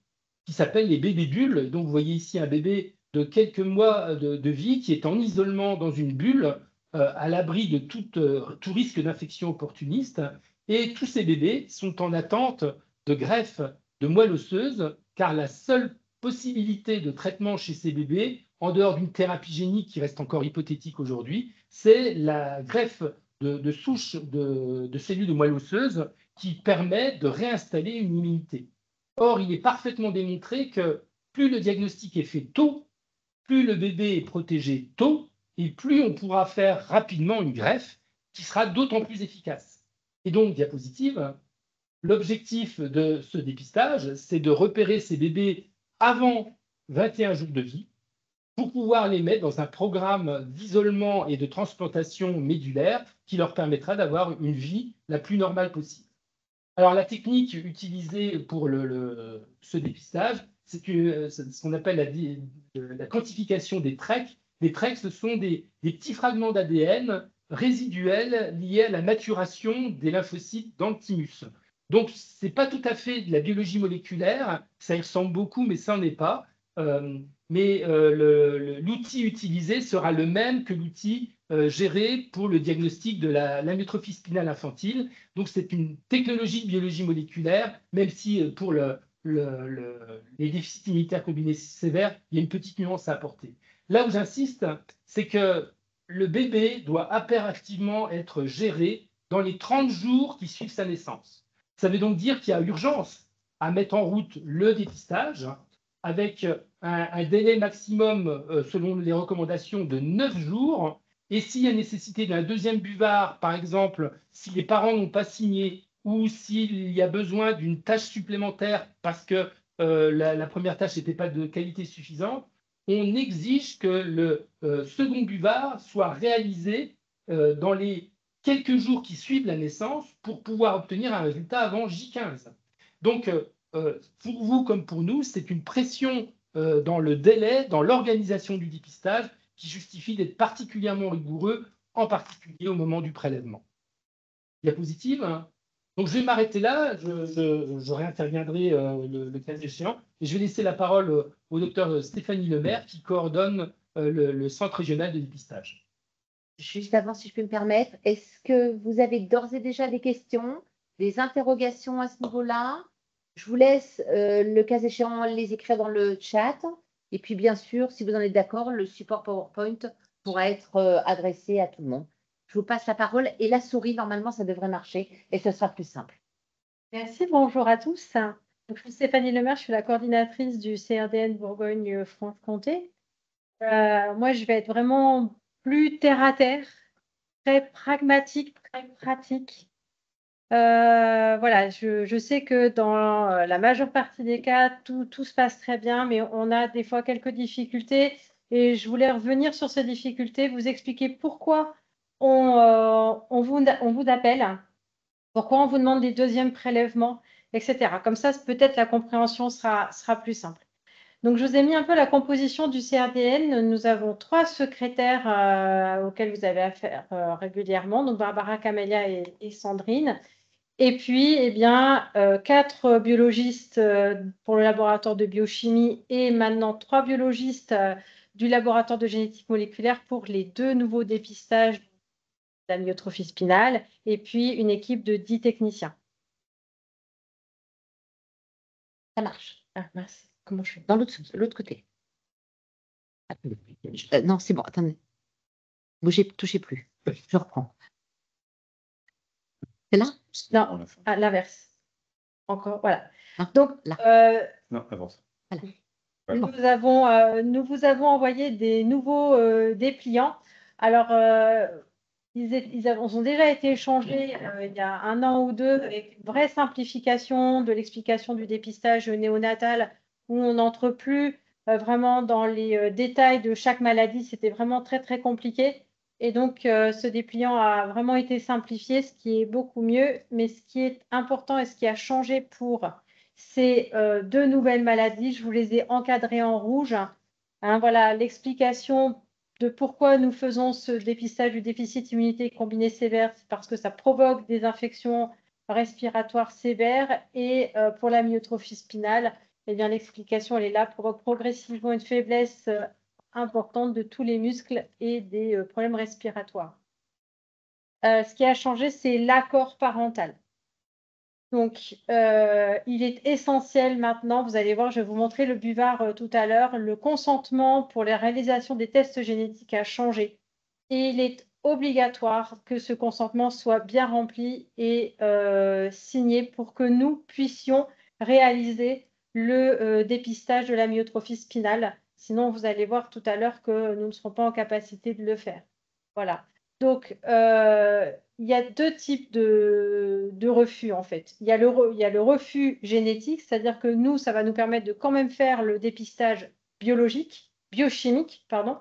qui s'appelle les bébés bulles. Donc, vous voyez ici un bébé de quelques mois de vie qui est en isolement dans une bulle, à l'abri de tout risque d'infection opportuniste. Et tous ces bébés sont en attente de greffe de moelle osseuse, car la seule possibilité de traitement chez ces bébés, en dehors d'une thérapie génique qui reste encore hypothétique aujourd'hui, c'est la greffe de souches de cellules de moelle osseuse qui permet de réinstaller une immunité. Or, il est parfaitement démontré que plus le diagnostic est fait tôt, plus le bébé est protégé tôt, et plus on pourra faire rapidement une greffe qui sera d'autant plus efficace. Et donc, diapositive, l'objectif de ce dépistage, c'est de repérer ces bébés avant 21 jours de vie pour pouvoir les mettre dans un programme d'isolement et de transplantation médulaire qui leur permettra d'avoir une vie la plus normale possible. Alors, la technique utilisée pour ce dépistage, c'est ce qu'on appelle la quantification des TREC. Les TREC, ce sont des petits fragments d'ADN résiduels liés à la maturation des lymphocytes dans le thymus. Donc, ce n'est pas tout à fait de la biologie moléculaire, ça y ressemble beaucoup, mais ça n'en est pas. L'outil utilisé sera le même que l'outil géré pour le diagnostic de l'amyotrophie spinale infantile. Donc, c'est une technologie de biologie moléculaire, même si pour les déficits immunitaires combinés sévères, il y a une petite nuance à apporter. Là où j'insiste, c'est que le bébé doit impérativement être géré dans les 30 jours qui suivent sa naissance. Ça veut donc dire qu'il y a urgence à mettre en route le dépistage avec un délai maximum, selon les recommandations, de 9 jours. Et s'il y a nécessité d'un deuxième buvard, par exemple, si les parents n'ont pas signé ou s'il y a besoin d'une tâche supplémentaire parce que la première tâche n'était pas de qualité suffisante, on exige que le second buvard soit réalisé dans les quelques jours qui suivent la naissance pour pouvoir obtenir un résultat avant J15. Donc, pour vous comme pour nous, c'est une pression dans le délai, dans l'organisation du dépistage qui justifie d'être particulièrement rigoureux, en particulier au moment du prélèvement. Diapositive. Donc, je vais m'arrêter là, je réinterviendrai le cas échéant, et je vais laisser la parole au docteur Stéphanie Lemaire qui coordonne le centre régional de dépistage. Juste avant, si je peux me permettre, est-ce que vous avez d'ores et déjà des questions, des interrogations à ce niveau-là? Je vous laisse, le cas échéant, les écrire dans le chat. Et puis, bien sûr, si vous en êtes d'accord, le support PowerPoint pourra être adressé à tout le monde. Je vous passe la parole et la souris, normalement, ça devrait marcher et ce sera plus simple. Merci, bonjour à tous. Donc, je suis Stéphanie Lemaire, je suis la coordinatrice du CRDN Bourgogne-Franche-Comté. Moi, je vais être vraiment plus terre à terre, très pragmatique, très pratique. Voilà, je sais que dans la majeure partie des cas, tout se passe très bien, mais on a des fois quelques difficultés. Et je voulais revenir sur ces difficultés, vous expliquer pourquoi on vous appelle, pourquoi on vous demande des deuxièmes prélèvements, etc. Comme ça, peut-être la compréhension sera plus simple. Donc, je vous ai mis un peu la composition du CRDN. Nous avons 3 secrétaires auxquels vous avez affaire régulièrement, donc Barbara, Camélia et Sandrine. Et puis, 4 biologistes pour le laboratoire de biochimie et maintenant 3 biologistes du laboratoire de génétique moléculaire pour les 2 nouveaux dépistages d'amyotrophie spinale et puis une équipe de 10 techniciens. Ça marche. Ah, merci. Comment je fais? Dans l'autre côté. Non, c'est bon, attendez. Bougez, touchez plus. Je reprends. C'est là? Non, à l'inverse. Encore, voilà. Ah, donc, là. Non, avance. Voilà. Nous vous avons envoyé des nouveaux dépliants. Alors, ont déjà été échangés il y a 1 an ou 2 avec une vraie simplification de l'explication du dépistage néonatal où on n'entre plus vraiment dans les détails de chaque maladie. C'était vraiment très, très compliqué. Et donc, ce dépliant a vraiment été simplifié, ce qui est beaucoup mieux. Mais ce qui est important et ce qui a changé pour ces 2 nouvelles maladies, je vous les ai encadrées en rouge. Hein, voilà l'explication de pourquoi nous faisons ce dépistage du déficit immunité combiné sévère, c'est parce que ça provoque des infections respiratoires sévères. Et pour la myotrophie spinale, eh bien, l'explication, elle est là, provoque progressivement une faiblesse importante de tous les muscles et des problèmes respiratoires. Ce qui a changé, c'est l'accord parental. Donc, il est essentiel maintenant, vous allez voir, je vais vous montrer le buvard tout à l'heure, le consentement pour la réalisation des tests génétiques a changé. Et il est obligatoire que ce consentement soit bien rempli et signé pour que nous puissions réaliser le dépistage de la myotrophie spinale. Sinon, vous allez voir tout à l'heure que nous ne serons pas en capacité de le faire. Voilà. Donc, il y a 2 types de refus, en fait. Il y a le refus génétique, c'est-à-dire que nous, ça va nous permettre de quand même faire le dépistage biochimique, pardon,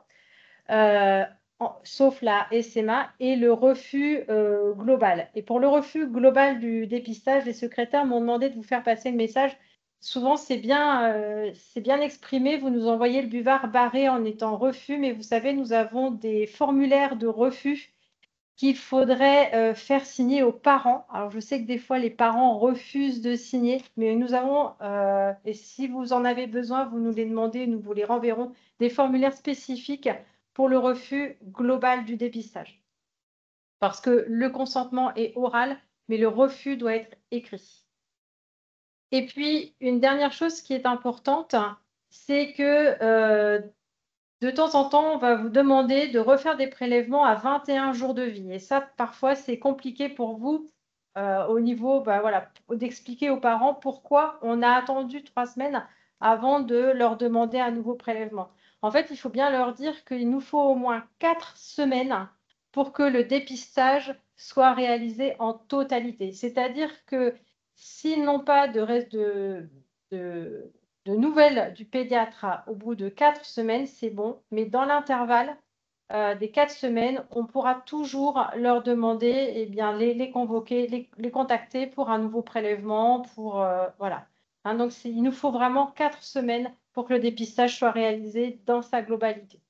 sauf la SMA, et le refus global. Et pour le refus global du dépistage, les secrétaires m'ont demandé de vous faire passer le message. Souvent, c'est bien exprimé. Vous nous envoyez le buvard barré en étant refus, mais vous savez, nous avons des formulaires de refus qu'il faudrait faire signer aux parents. Alors, je sais que des fois, les parents refusent de signer, mais nous avons, et si vous en avez besoin, vous nous les demandez, nous vous les renverrons, des formulaires spécifiques pour le refus global du dépistage. Parce que le consentement est oral, mais le refus doit être écrit. Et puis, une dernière chose qui est importante, c'est que de temps en temps, on va vous demander de refaire des prélèvements à 21 jours de vie. Et ça, parfois, c'est compliqué pour vous au niveau voilà, d'expliquer aux parents pourquoi on a attendu 3 semaines avant de leur demander un nouveau prélèvement. En fait, il faut bien leur dire qu'il nous faut au moins 4 semaines pour que le dépistage soit réalisé en totalité. C'est-à-dire que s'ils n'ont pas de reste de nouvelles du pédiatre au bout de 4 semaines, c'est bon. Mais dans l'intervalle des 4 semaines, on pourra toujours leur demander, eh bien, les convoquer, les contacter pour un nouveau prélèvement. Voilà. Hein, donc, il nous faut vraiment 4 semaines pour que le dépistage soit réalisé dans sa globalité.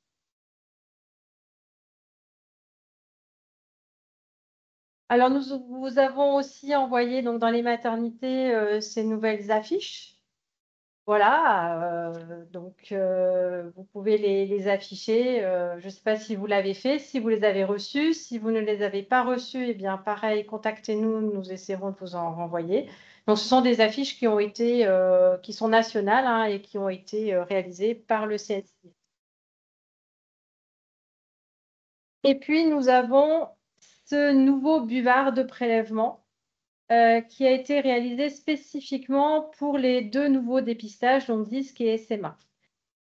Alors, nous vous avons aussi envoyé donc, dans les maternités ces nouvelles affiches. Voilà, donc vous pouvez les afficher. Je ne sais pas si vous l'avez fait, si vous les avez reçus. Si vous ne les avez pas reçus, eh bien pareil, contactez-nous, nous essaierons de vous en renvoyer. Donc ce sont des affiches qui ont été, qui sont nationales hein, et qui ont été réalisées par le CNCD. Et puis nous avons ce nouveau buvard de prélèvement. Qui a été réalisé spécifiquement pour les 2 nouveaux dépistages, donc DISC et SMA.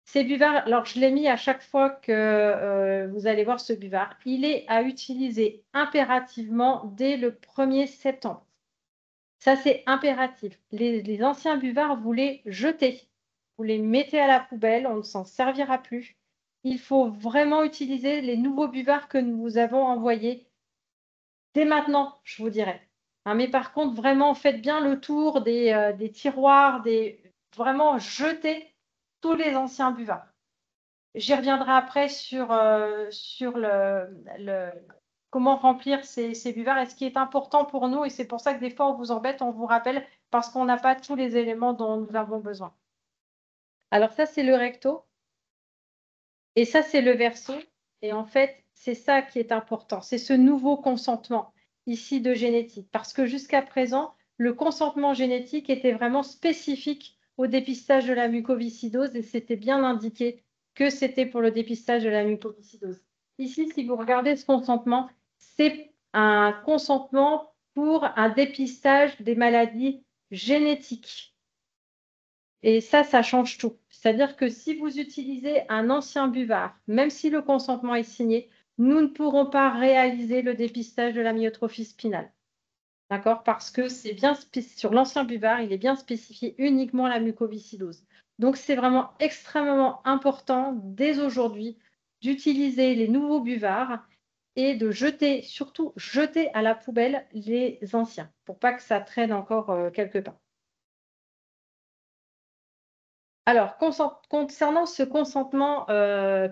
Ces buvards, alors je l'ai mis à chaque fois que vous allez voir ce buvard, il est à utiliser impérativement dès le 1er septembre. Ça, c'est impératif. Les anciens buvards, vous les jetez, vous les mettez à la poubelle, on ne s'en servira plus. Il faut vraiment utiliser les nouveaux buvards que nous vous avons envoyés dès maintenant, je vous dirais. Hein, mais par contre, vraiment, faites bien le tour des tiroirs, vraiment jetez tous les anciens buvards. J'y reviendrai après sur comment remplir ces buvards et ce qui est important pour nous. Et c'est pour ça que des fois, on vous embête, on vous rappelle, parce qu'on n'a pas tous les éléments dont nous avons besoin. Alors ça, c'est le recto. Et ça, c'est le verso. Et en fait, c'est ça qui est important. C'est ce nouveau consentement ici de génétique. Parce que jusqu'à présent, le consentement génétique était vraiment spécifique au dépistage de la mucoviscidose et c'était bien indiqué que c'était pour le dépistage de la mucoviscidose. Ici, si vous regardez ce consentement, c'est un consentement pour un dépistage des maladies génétiques. Et ça change tout. C'est-à-dire que si vous utilisez un ancien buvard, même si le consentement est signé, nous ne pourrons pas réaliser le dépistage de la myotrophie spinale. D'accord? Parce que c'est bien sur l'ancien buvard, il est bien spécifié uniquement la mucoviscidose. Donc, c'est vraiment extrêmement important dès aujourd'hui d'utiliser les nouveaux buvards et de surtout jeter à la poubelle les anciens pour pas que ça traîne encore quelque part. Alors, concernant ce consentement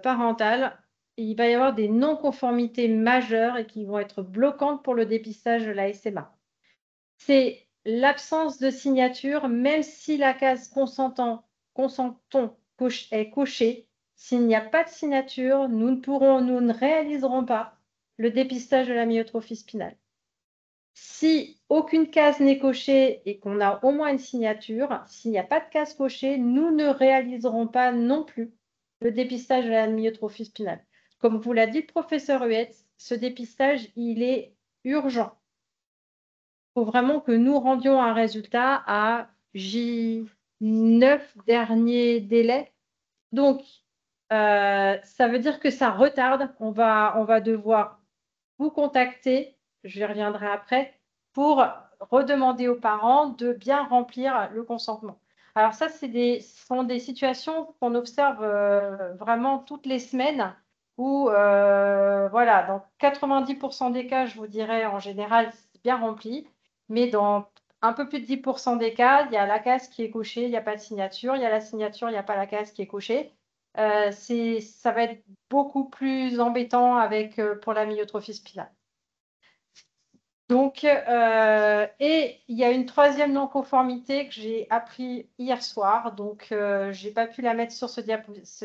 parental, il va y avoir des non-conformités majeures et qui vont être bloquantes pour le dépistage de la SMA. C'est l'absence de signature, même si la case consentons est cochée. S'il n'y a pas de signature, nous ne réaliserons pas le dépistage de la myotrophie spinale. Si aucune case n'est cochée et qu'on a au moins une signature, s'il n'y a pas de case cochée, nous ne réaliserons pas non plus le dépistage de la myotrophie spinale. Comme vous l'a dit le professeur Huetz, ce dépistage, il est urgent. Il faut vraiment que nous rendions un résultat à J9 dernier délai. Donc, ça veut dire que ça retarde. On va devoir vous contacter, je reviendrai après, pour redemander aux parents de bien remplir le consentement. Alors ça, ce sont des situations qu'on observe vraiment toutes les semaines où, voilà, dans 90% des cas, je vous dirais, en général, c'est bien rempli, mais dans un peu plus de 10% des cas, il y a la case qui est cochée, il n'y a pas de signature, il y a la signature, il n'y a pas la case qui est cochée. Ça va être beaucoup plus embêtant pour la myotrophie spinale. Donc, et il y a une troisième non-conformité que j'ai appris hier soir, donc je n'ai pas pu la mettre sur ce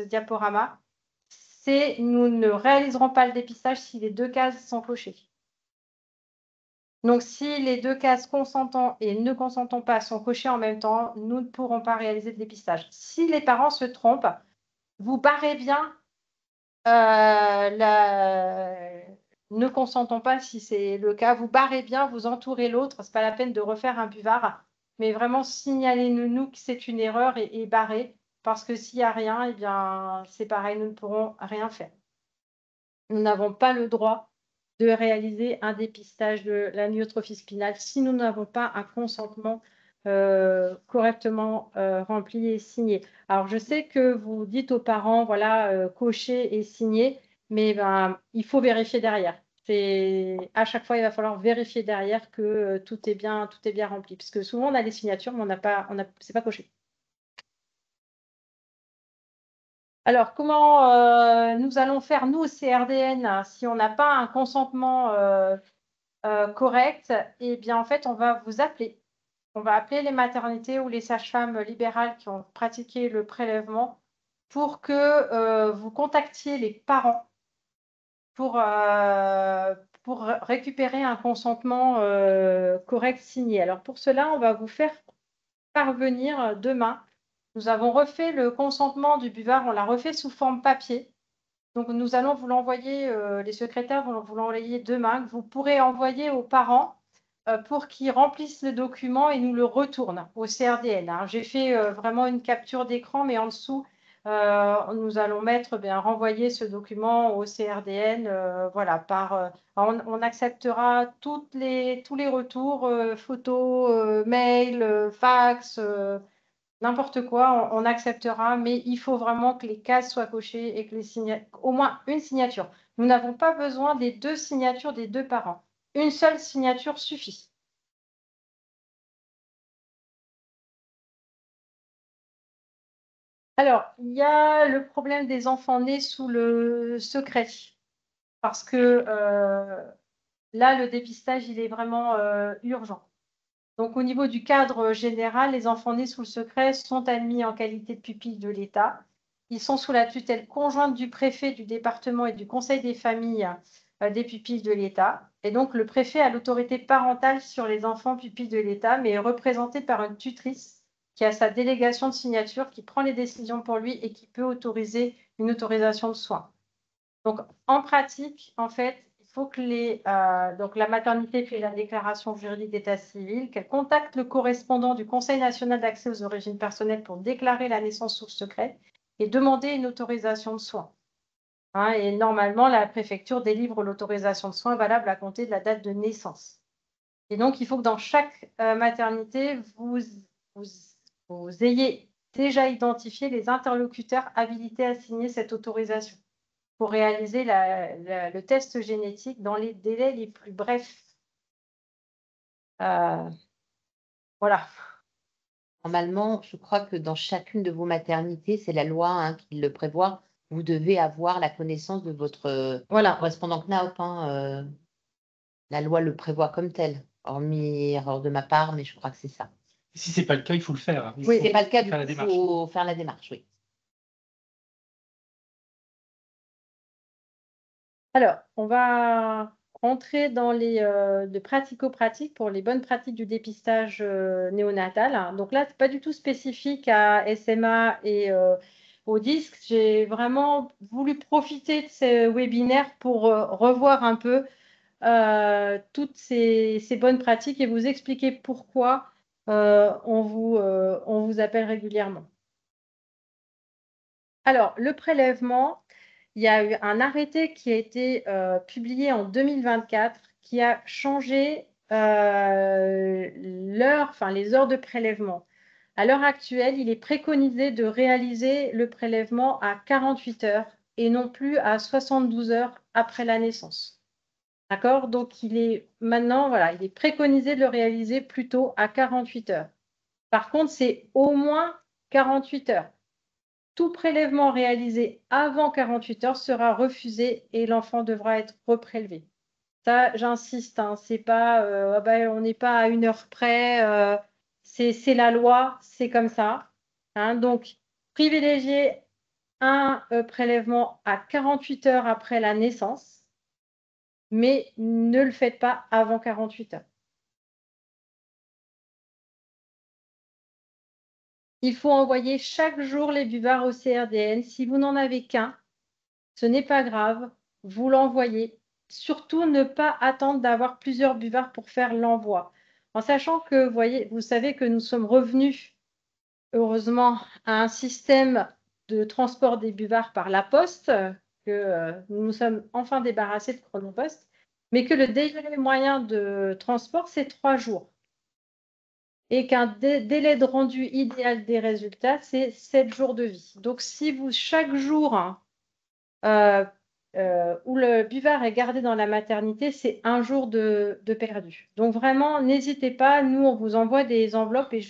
diaporama. C'est nous ne réaliserons pas le dépistage si les deux cases sont cochées. Donc, si les deux cases consentants et ne consentons pas sont cochées en même temps, nous ne pourrons pas réaliser le dépistage. Si les parents se trompent, vous barrez bien ne consentons pas si c'est le cas. Vous barrez bien, vous entourez l'autre. Ce n'est pas la peine de refaire un buvard, mais vraiment signalez-nous que c'est une erreur et barrez. Parce que s'il n'y a rien, eh bien, c'est pareil, nous ne pourrons rien faire. Nous n'avons pas le droit de réaliser un dépistage de la myotrophie spinale si nous n'avons pas un consentement correctement rempli et signé. Alors, je sais que vous dites aux parents, voilà, cocher et signer, mais ben, il faut vérifier derrière. À chaque fois, il va falloir vérifier derrière que tout est bien rempli. Parce que souvent, on a les signatures, mais c'est pas coché. Alors, comment nous allons faire, nous, au CRDN, si on n'a pas un consentement correct? Eh bien, en fait, on va vous appeler. On va appeler les maternités ou les sages-femmes libérales qui ont pratiqué le prélèvement pour que vous contactiez les parents pour récupérer un consentement correct signé. Alors, pour cela, on va vous faire parvenir demain. Nous avons refait le consentement du buvard, on l'a refait sous forme papier. Donc, nous allons vous l'envoyer, les secrétaires vont vous l'envoyer demain, que vous pourrez envoyer aux parents pour qu'ils remplissent le document et nous le retournent au CRDN. Hein. J'ai fait vraiment une capture d'écran, mais en dessous, nous allons mettre, renvoyer ce document au CRDN. Voilà, on acceptera tous les retours, photos, mails, fax, n'importe quoi, on acceptera, mais il faut vraiment que les cases soient cochées et que au moins une signature. Nous n'avons pas besoin des deux signatures des deux parents. Une seule signature suffit. Alors, il y a le problème des enfants nés sous le secret. Parce que là, le dépistage, il est vraiment urgent. Donc, au niveau du cadre général, les enfants nés sous le secret sont admis en qualité de pupilles de l'État. Ils sont sous la tutelle conjointe du préfet, du département et du conseil des familles des pupilles de l'État. Et donc, le préfet a l'autorité parentale sur les enfants pupilles de l'État, mais est représenté par une tutrice qui a sa délégation de signature, qui prend les décisions pour lui et qui peut autoriser une autorisation de soins. Donc, en pratique, en fait, il faut que donc la maternité fait la déclaration juridique d'état civil, qu'elle contacte le correspondant du Conseil national d'accès aux origines personnelles pour déclarer la naissance sous le secret et demander une autorisation de soins. Hein, et normalement, la préfecture délivre l'autorisation de soins valable à compter de la date de naissance. Et donc, il faut que dans chaque maternité, vous ayez déjà identifié les interlocuteurs habilités à signer cette autorisation pour réaliser le test génétique dans les délais les plus brefs. Voilà. Normalement, je crois que dans chacune de vos maternités, c'est la loi hein, qui le prévoit, vous devez avoir la connaissance de votre Voilà. correspondant CNAOP. La loi le prévoit comme tel, hormis erreur de ma part, mais je crois que c'est ça. Si ce n'est pas le cas, il faut le faire. Si ce n'est pas le cas, il il faut faire la démarche, oui. Alors, on va rentrer dans les de pratico-pratiques pour les bonnes pratiques du dépistage néonatal. Donc là, ce n'est pas du tout spécifique à SMA et au disque. J'ai vraiment voulu profiter de ce webinaire pour revoir un peu toutes ces bonnes pratiques et vous expliquer pourquoi on vous appelle régulièrement. Alors, le prélèvement, il y a eu un arrêté qui a été publié en 2024 qui a changé les heures de prélèvement. À l'heure actuelle, il est préconisé de réaliser le prélèvement à 48 heures et non plus à 72 heures après la naissance. D'accord? Donc, il est maintenant, voilà, il est préconisé de le réaliser plutôt à 48 heures. Par contre, c'est au moins 48 heures. Tout prélèvement réalisé avant 48 heures sera refusé et l'enfant devra être reprélevé. Ça, j'insiste, hein, c'est pas, on n'est pas à 1 heure près, c'est la loi, c'est comme ça. Hein. Donc, privilégiez un prélèvement à 48 heures après la naissance, mais ne le faites pas avant 48 heures. Il faut envoyer chaque jour les buvards au CRDN. Si vous n'en avez qu'un, ce n'est pas grave, vous l'envoyez. Surtout, ne pas attendre d'avoir plusieurs buvards pour faire l'envoi. En sachant que, vous savez que nous sommes revenus, heureusement, à un système de transport des buvards par la poste, que nous nous sommes enfin débarrassés de Chronopost, mais que le délai moyen de transport, c'est 3 jours. Et qu'un délai de rendu idéal des résultats, c'est 7 jours de vie. Donc, si vous, chaque jour, où le buvard est gardé dans la maternité, c'est 1 jour de perdu. Donc vraiment, n'hésitez pas. Nous, on vous envoie des enveloppes et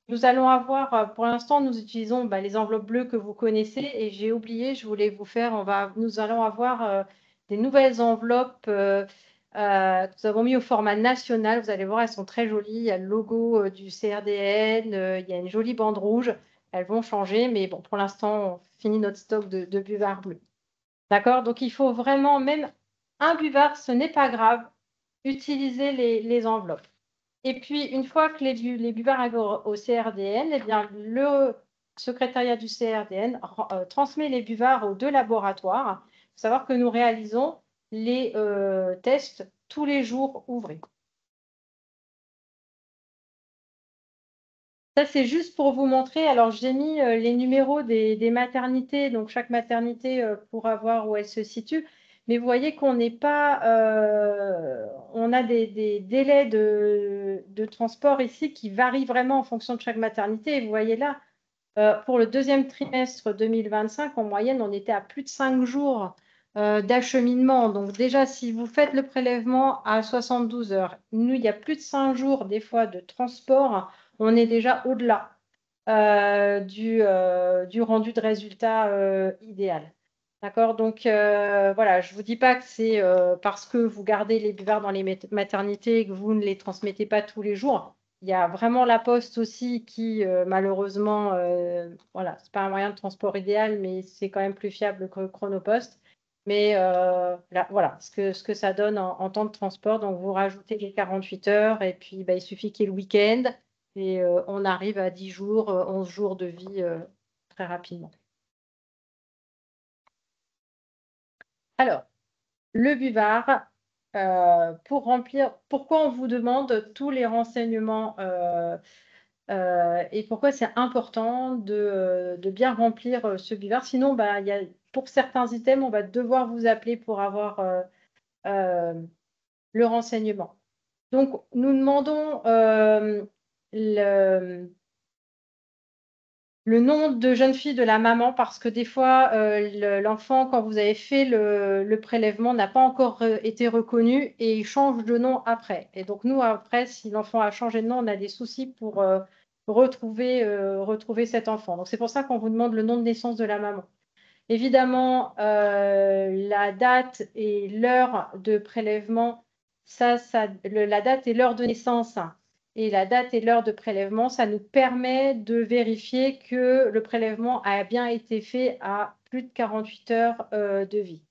nous allons avoir, pour l'instant, nous utilisons les enveloppes bleues que vous connaissez et j'ai oublié, je voulais vous faire, nous allons avoir des nouvelles enveloppes que nous avons mis au format national. Vous allez voir, elles sont très jolies. Il y a le logo du CRDN, il y a une jolie bande rouge. Elles vont changer, mais bon, pour l'instant, on finit notre stock de buvards bleus. D'accord? Donc, il faut vraiment, même un buvard, ce n'est pas grave, utiliser les enveloppes. Et puis, une fois que les buvards arrivent au CRDN, eh bien, le secrétariat du CRDN transmet les buvards aux 2 laboratoires. Il faut savoir que nous réalisons les tests tous les jours ouvrés. Ça, c'est juste pour vous montrer. Alors, j'ai mis les numéros des maternités, donc chaque maternité pourra voir où elle se situe. Mais vous voyez qu'on n'est pas. On a des délais de transport ici qui varient vraiment en fonction de chaque maternité. Et vous voyez là, pour le 2e trimestre 2025, en moyenne, on était à plus de 5 jours d'acheminement. Donc, déjà, si vous faites le prélèvement à 72 heures, nous, il y a plus de 5 jours, des fois, de transport. On est déjà au-delà du rendu de résultat idéal. D'accord? Donc, voilà, je ne vous dis pas que c'est parce que vous gardez les buvards dans les maternités et que vous ne les transmettez pas tous les jours. Il y a vraiment la poste aussi qui, malheureusement, voilà, ce n'est pas un moyen de transport idéal, mais c'est quand même plus fiable que Chronopost. Mais là, voilà ce que ça donne en temps de transport. Donc, vous rajoutez les 48 heures et puis il suffit qu'il y ait le week-end et on arrive à 10 jours, 11 jours de vie très rapidement. Alors, le buvard, pour remplir, pourquoi on vous demande tous les renseignements Et pourquoi c'est important de bien remplir ce buvard. Sinon, bah, pour certains items, on va devoir vous appeler pour avoir le renseignement. Donc, nous demandons le nom de jeune fille de la maman parce que des fois, l'enfant, quand vous avez fait le prélèvement, n'a pas encore été reconnu et il change de nom après. Et donc, nous, après, si l'enfant a changé de nom, on a des soucis pour retrouver cet enfant. Donc, c'est pour ça qu'on vous demande le nom de naissance de la maman. Évidemment, la date et l'heure de prélèvement, la date et l'heure de naissance et la date et l'heure de prélèvement, ça nous permet de vérifier que le prélèvement a bien été fait à plus de 48 heures de vie.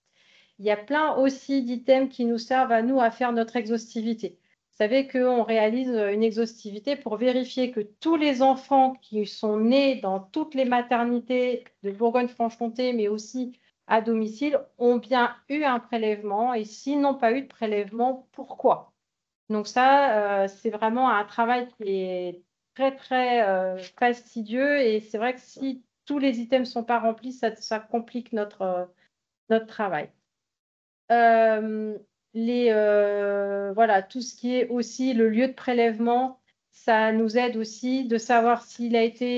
Il y a plein aussi d'items qui nous servent à nous à faire notre exhaustivité. Vous savez qu'on réalise une exhaustivité pour vérifier que tous les enfants qui sont nés dans toutes les maternités de Bourgogne-Franche-Comté, mais aussi à domicile, ont bien eu un prélèvement et s'ils n'ont pas eu de prélèvement, pourquoi? Donc ça, c'est vraiment un travail qui est très, très fastidieux et c'est vrai que si tous les items ne sont pas remplis, ça complique notre travail. Voilà, tout ce qui est aussi le lieu de prélèvement, ça nous aide aussi de savoir si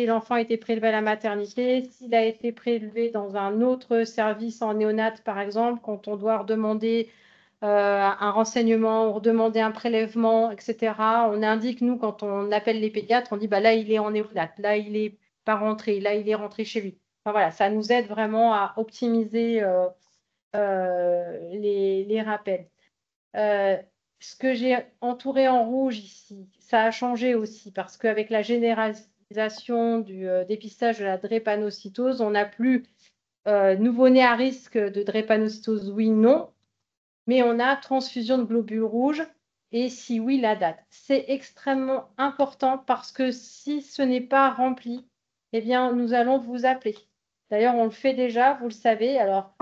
l'enfant a été prélevé à la maternité, s'il a été prélevé dans un autre service en néonat, par exemple, quand on doit redemander un renseignement ou redemander un prélèvement, etc. On indique, nous, quand on appelle les pédiatres, on dit, bah, là, il est en néonat, là, il n'est pas rentré, là, il est rentré chez lui. Enfin, voilà, ça nous aide vraiment à optimiser les rappels. Ce que j'ai entouré en rouge ici, ça a changé aussi parce qu'avec la généralisation du dépistage de la drépanocytose, on n'a plus nouveau-né à risque de drépanocytose, oui, non, mais on a transfusion de globules rouges et si oui, la date. C'est extrêmement important parce que si ce n'est pas rempli, eh bien, nous allons vous appeler. D'ailleurs, on le fait déjà, vous le savez. Alors,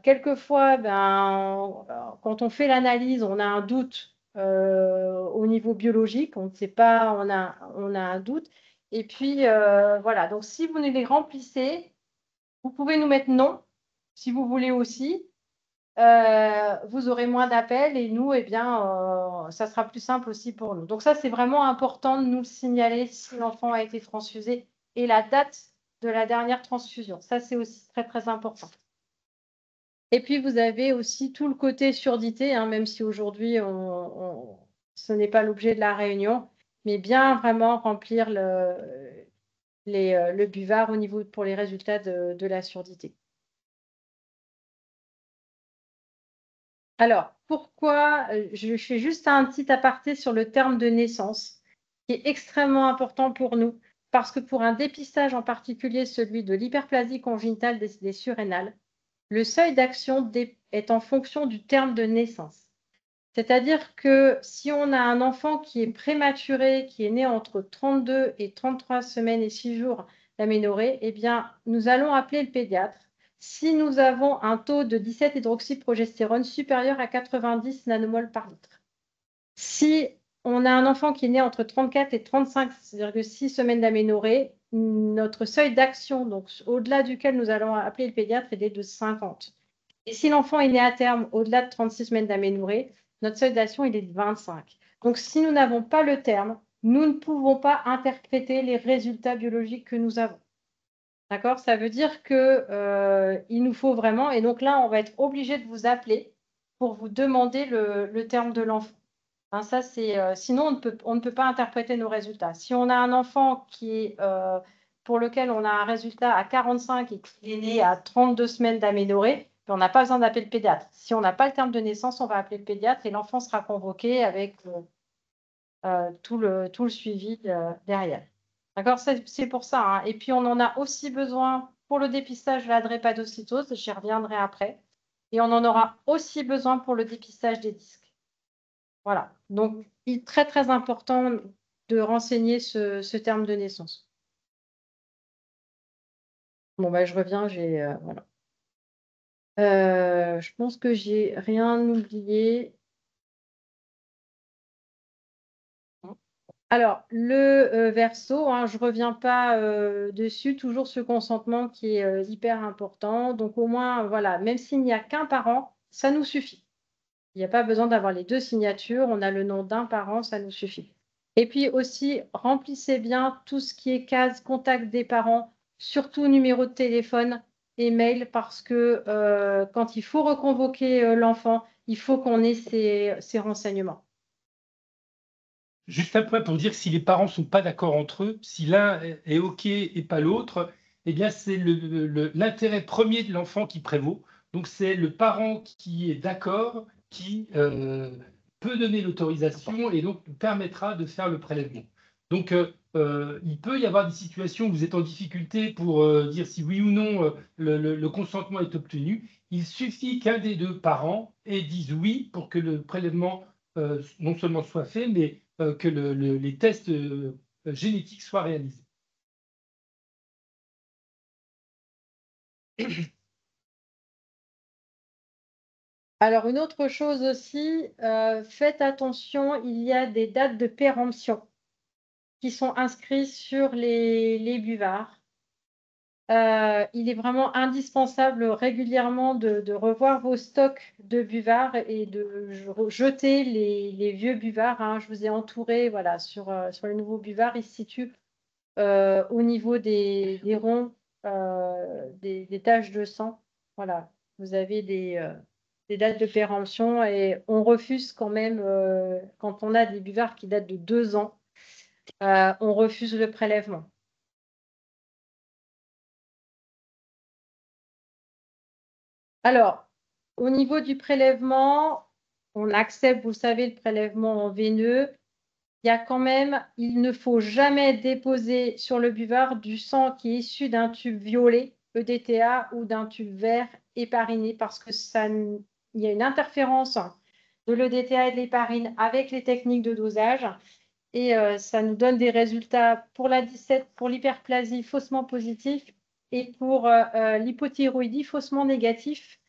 quelquefois, quand on fait l'analyse, on a un doute au niveau biologique, on ne sait pas, on a un doute. Et puis, voilà, donc si vous ne les remplissez, vous pouvez nous mettre non, si vous voulez aussi. Vous aurez moins d'appels et nous, eh bien, ça sera plus simple aussi pour nous. Donc ça, c'est vraiment important de nous le signaler si l'enfant a été transfusé et la date de la dernière transfusion. Ça, c'est aussi très, très important. Et puis, vous avez aussi tout le côté surdité, hein, même si aujourd'hui, ce n'est pas l'objet de la réunion, mais bien vraiment remplir le buvard pour les résultats de la surdité. Alors, pourquoi je fais juste un petit aparté sur le terme de naissance, qui est extrêmement important pour nous, parce que pour un dépistage en particulier, celui de l'hyperplasie congénitale des surrénales, le seuil d'action est en fonction du terme de naissance. C'est-à-dire que si on a un enfant qui est prématuré, qui est né entre 32 et 33 semaines et 6 jours d'aménorrhée, eh bien, nous allons appeler le pédiatre si nous avons un taux de 17-hydroxyprogestérone supérieur à 90 nanomoles par litre. Si on a un enfant qui est né entre 34 et 35,6 semaines d'aménorrhée, notre seuil d'action, donc au-delà duquel nous allons appeler le pédiatre, est de 50. Et si l'enfant est né à terme au-delà de 36 semaines d'aménorrhée, notre seuil d'action est de 25. Donc, si nous n'avons pas le terme, nous ne pouvons pas interpréter les résultats biologiques que nous avons. D'accord? Ça veut dire qu'il nous faut vraiment, et donc là, on va être obligé de vous appeler pour vous demander le terme de l'enfant. Hein, ça, sinon, on ne peut pas interpréter nos résultats. Si on a un enfant pour lequel on a un résultat à 45 et qui est né à 32 semaines d'aménorrhée, on n'a pas besoin d'appeler le pédiatre. Si on n'a pas le terme de naissance, on va appeler le pédiatre et l'enfant sera convoqué avec tout le suivi derrière. D'accord? C'est pour ça. Hein. Et puis, on en a aussi besoin pour le dépistage de la drépanocytose, j'y reviendrai après. Et on en aura aussi besoin pour le dépistage des disques. Voilà. Donc, il est très, très important de renseigner ce terme de naissance. Bon, je reviens, voilà. Je pense que j'ai rien oublié. Alors, le verso, hein, je ne reviens pas dessus, toujours ce consentement qui est hyper important. Donc, au moins, voilà, même s'il n'y a qu'un parent, ça nous suffit. Il n'y a pas besoin d'avoir les 2 signatures, on a le nom d'un parent, ça nous suffit. Et puis aussi, remplissez bien tout ce qui est case contact des parents, surtout numéro de téléphone et mail, parce que quand il faut reconvoquer l'enfant, il faut qu'on ait ces renseignements. Juste un point pour dire que si les parents ne sont pas d'accord entre eux, si l'un est OK et pas l'autre, eh bien, c'est l'intérêt premier de l'enfant qui prévaut. Donc, c'est le parent qui est d'accord qui peut donner l'autorisation et donc nous permettra de faire le prélèvement. Donc, il peut y avoir des situations où vous êtes en difficulté pour dire si oui ou non le consentement est obtenu. Il suffit qu'un des 2 parents dise oui pour que le prélèvement non seulement soit fait, mais que les tests génétiques soient réalisés. Alors, une autre chose aussi, faites attention, il y a des dates de péremption qui sont inscrites sur les buvards. Il est vraiment indispensable régulièrement de revoir vos stocks de buvards et de jeter les vieux buvards, hein. Je vous ai entouré, voilà, sur les nouveaux buvards. Ils se situent au niveau des ronds, des taches de sang. Voilà, vous avez des dates de péremption et on refuse quand même, quand on a des buvards qui datent de 2 ans, on refuse le prélèvement. Alors, au niveau du prélèvement, on accepte, vous savez, le prélèvement en veineux. Il y a quand même, il ne faut jamais déposer sur le buvard du sang qui est issu d'un tube violet, EDTA, ou d'un tube vert, hépariné, parce que il y a une interférence de l'EDTA et de l'héparine avec les techniques de dosage. Et ça nous donne des résultats pour la 17, pour l'hyperplasie faussement positif et pour l'hypothyroïdie faussement négatif,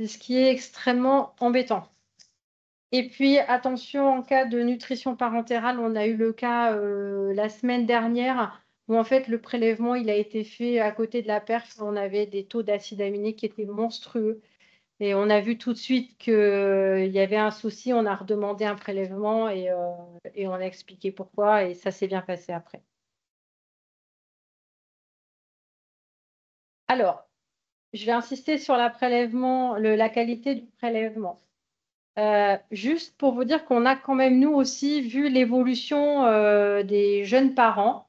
ce qui est extrêmement embêtant. Et puis, attention, en cas de nutrition parentérale, on a eu le cas la semaine dernière où en fait le prélèvement il a été fait à côté de la perf. On avait des taux d'acide aminé qui étaient monstrueux. Et on a vu tout de suite qu'il y avait un souci. On a redemandé un prélèvement et on a expliqué pourquoi. Et ça s'est bien passé après. Alors, je vais insister sur la qualité du prélèvement. Juste pour vous dire qu'on a quand même, nous aussi, vu l'évolution des jeunes parents,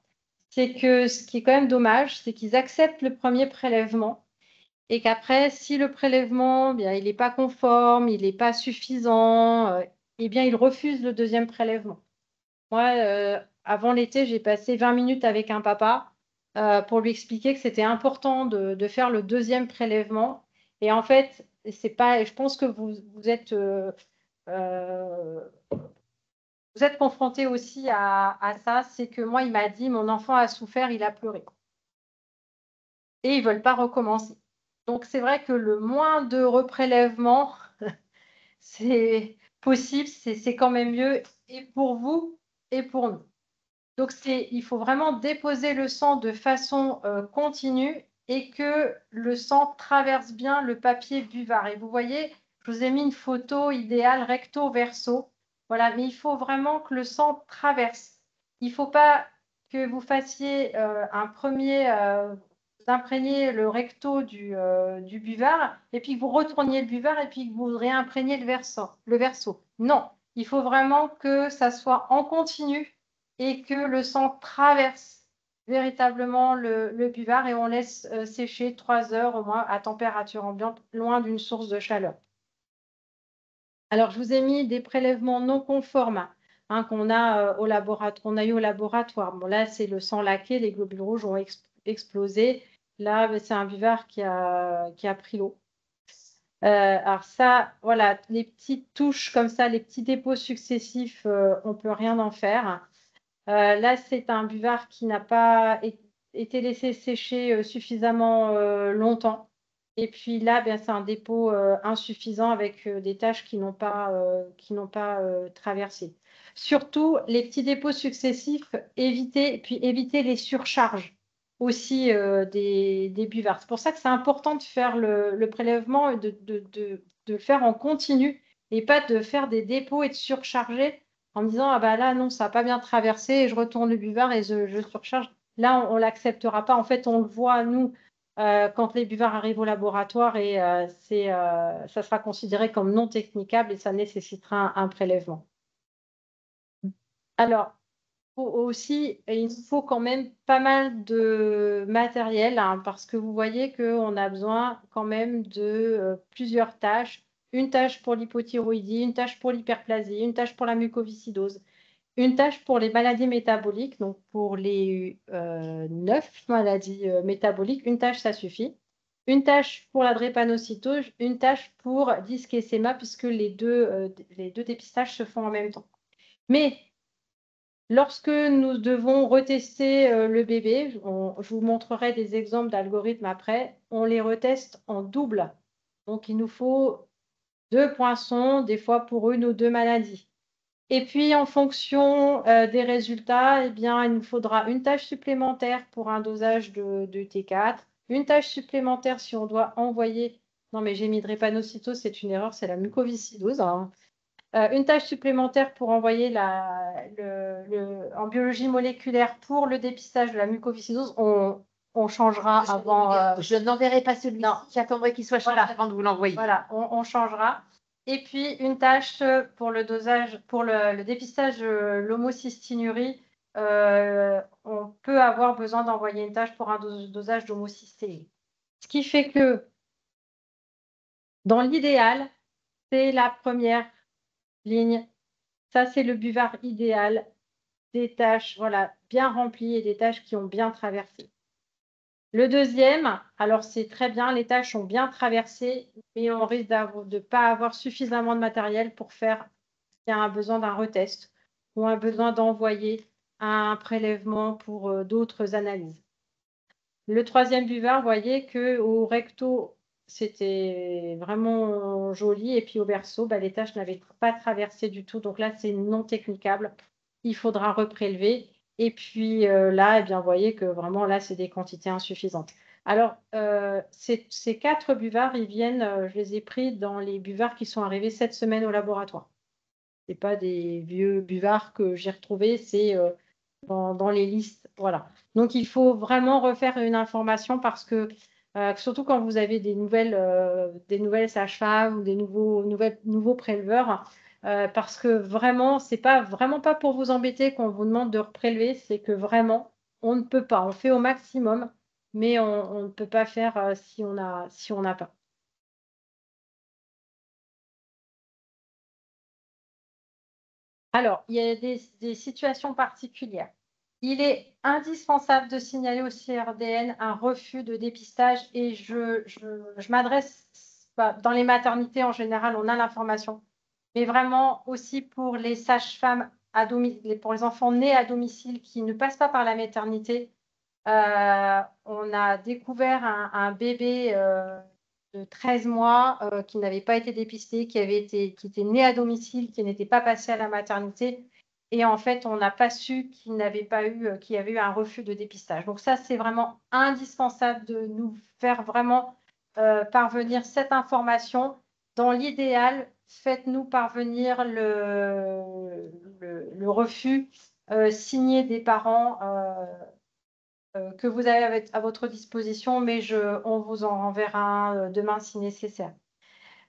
c'est que ce qui est quand même dommage, c'est qu'ils acceptent le premier prélèvement et qu'après, si le prélèvement, bien, il n'est pas conforme, il n'est pas suffisant, eh bien, ils refusent le deuxième prélèvement. Moi, avant l'été, j'ai passé 20 minutes avec un papa pour lui expliquer que c'était important de faire le deuxième prélèvement. Et en fait, c'est pas, je pense que vous êtes confronté aussi à ça, c'est que moi, il m'a dit, mon enfant a souffert, il a pleuré. Et ils ne veulent pas recommencer. Donc, c'est vrai que le moins de reprélèvements, c'est possible, c'est quand même mieux, et pour vous, et pour nous. Donc, il faut vraiment déposer le sang de façon continue et que le sang traverse bien le papier buvard. Et vous voyez, je vous ai mis une photo idéale recto-verso. Voilà, mais il faut vraiment que le sang traverse. Il ne faut pas que vous fassiez un premier, vous imprégniez le recto du buvard et puis que vous retourniez le buvard et puis que vous réimprégniez le verso. Non, il faut vraiment que ça soit en continu et que le sang traverse véritablement le buvard et on laisse sécher 3 heures au moins à température ambiante, loin d'une source de chaleur. Alors, je vous ai mis des prélèvements non conformes qu'on a qu'on a eu au laboratoire. Bon, là, c'est le sang laqué, les globules rouges ont explosé. Là, c'est un buvard qui a pris l'eau. Alors ça, voilà, les petites touches comme ça, les petits dépôts successifs, on ne peut rien en faire. Là, c'est un buvard qui n'a pas été laissé sécher suffisamment longtemps. Et puis là, bien, c'est un dépôt insuffisant avec des taches qui n'ont pas traversé. Surtout, les petits dépôts successifs, éviter les surcharges aussi des buvards. C'est pour ça que c'est important de faire le prélèvement et de le faire en continu et pas de faire des dépôts et de surcharger en me disant, ah bah là, non, ça n'a pas bien traversé et je retourne le buvard et je surcharge. Là, on ne l'acceptera pas. En fait, on le voit, nous, quand les buvards arrivent au laboratoire et ça sera considéré comme non technicable et ça nécessitera un prélèvement. Alors, aussi, il nous faut quand même pas mal de matériel hein, parce que vous voyez qu'on a besoin quand même de plusieurs tâches. Une tâche pour l'hypothyroïdie, une tâche pour l'hyperplasie, une tâche pour la mucoviscidose, une tâche pour les maladies métaboliques, donc pour les 9 maladies métaboliques, une tâche ça suffit. Une tâche pour la drépanocytose, une tâche pour disque SMA puisque les deux dépistages se font en même temps. Mais lorsque nous devons retester le bébé, je vous montrerai des exemples d'algorithmes après, on les reteste en double. Donc, il nous faut 2 poinçons, des fois pour une ou deux maladies. Et puis, en fonction des résultats, eh bien, il nous faudra une tâche supplémentaire pour un dosage de T4, une tâche supplémentaire si on doit envoyer. Non, mais j'ai mis drépanocytose, c'est une erreur, c'est la mucoviscidose. Hein. Une tâche supplémentaire pour envoyer en biologie moléculaire pour le dépistage de la mucoviscidose. On changera avant. Je n'enverrai pas celui-ci. J'attendrai qu'il soit changé avant de vous l'envoyer. Voilà, on changera. Et puis une tâche pour le dosage, pour le dépistage de l'homocystinurie. On peut avoir besoin d'envoyer une tâche pour un dosage d'homocystéine. Ce qui fait que dans l'idéal, c'est la première ligne. Ça, c'est le buvard idéal, des tâches voilà, bien remplies et des tâches qui ont bien traversé. Le deuxième, alors c'est très bien, les tâches ont bien traversé, mais on risque de ne pas avoir suffisamment de matériel pour faire s'il y a un besoin d'un retest ou un besoin d'envoyer un prélèvement pour d'autres analyses. Le troisième buvard, vous voyez qu'au recto, c'était vraiment joli. Et puis au verso, les tâches n'avaient pas traversé du tout. Donc là, c'est non technicable. Il faudra reprélever. Et puis là, eh bien, vous voyez que vraiment, là, c'est des quantités insuffisantes. Alors, ces 4 buvards, ils viennent, je les ai pris dans les buvards qui sont arrivés cette semaine au laboratoire. Ce n'est pas des vieux buvards que j'ai retrouvés, c'est dans les listes. Voilà. Donc, il faut vraiment refaire une information parce que, surtout quand vous avez des nouvelles sages-femmes ou des nouveaux préleveurs, parce que vraiment, c'est pas vraiment pas pour vous embêter qu'on vous demande de reprélever, c'est que vraiment, on ne peut pas. On fait au maximum, mais on ne peut pas faire si on n'a pas. Alors, il y a des situations particulières. Il est indispensable de signaler au CRDN un refus de dépistage et je m'adresse, dans les maternités en général, on a l'information, mais vraiment aussi pour les sages-femmes à domicile, pour les enfants nés à domicile qui ne passent pas par la maternité. On a découvert un bébé de 13 mois qui n'avait pas été dépisté, qui était né à domicile, qui n'était pas passé à la maternité. Et en fait, on n'a pas su qu'il y avait eu un refus de dépistage. Donc ça, c'est vraiment indispensable de nous faire vraiment parvenir cette information. Dans l'idéal, faites-nous parvenir le refus signé des parents que vous avez à votre disposition, mais on vous en renverra demain si nécessaire.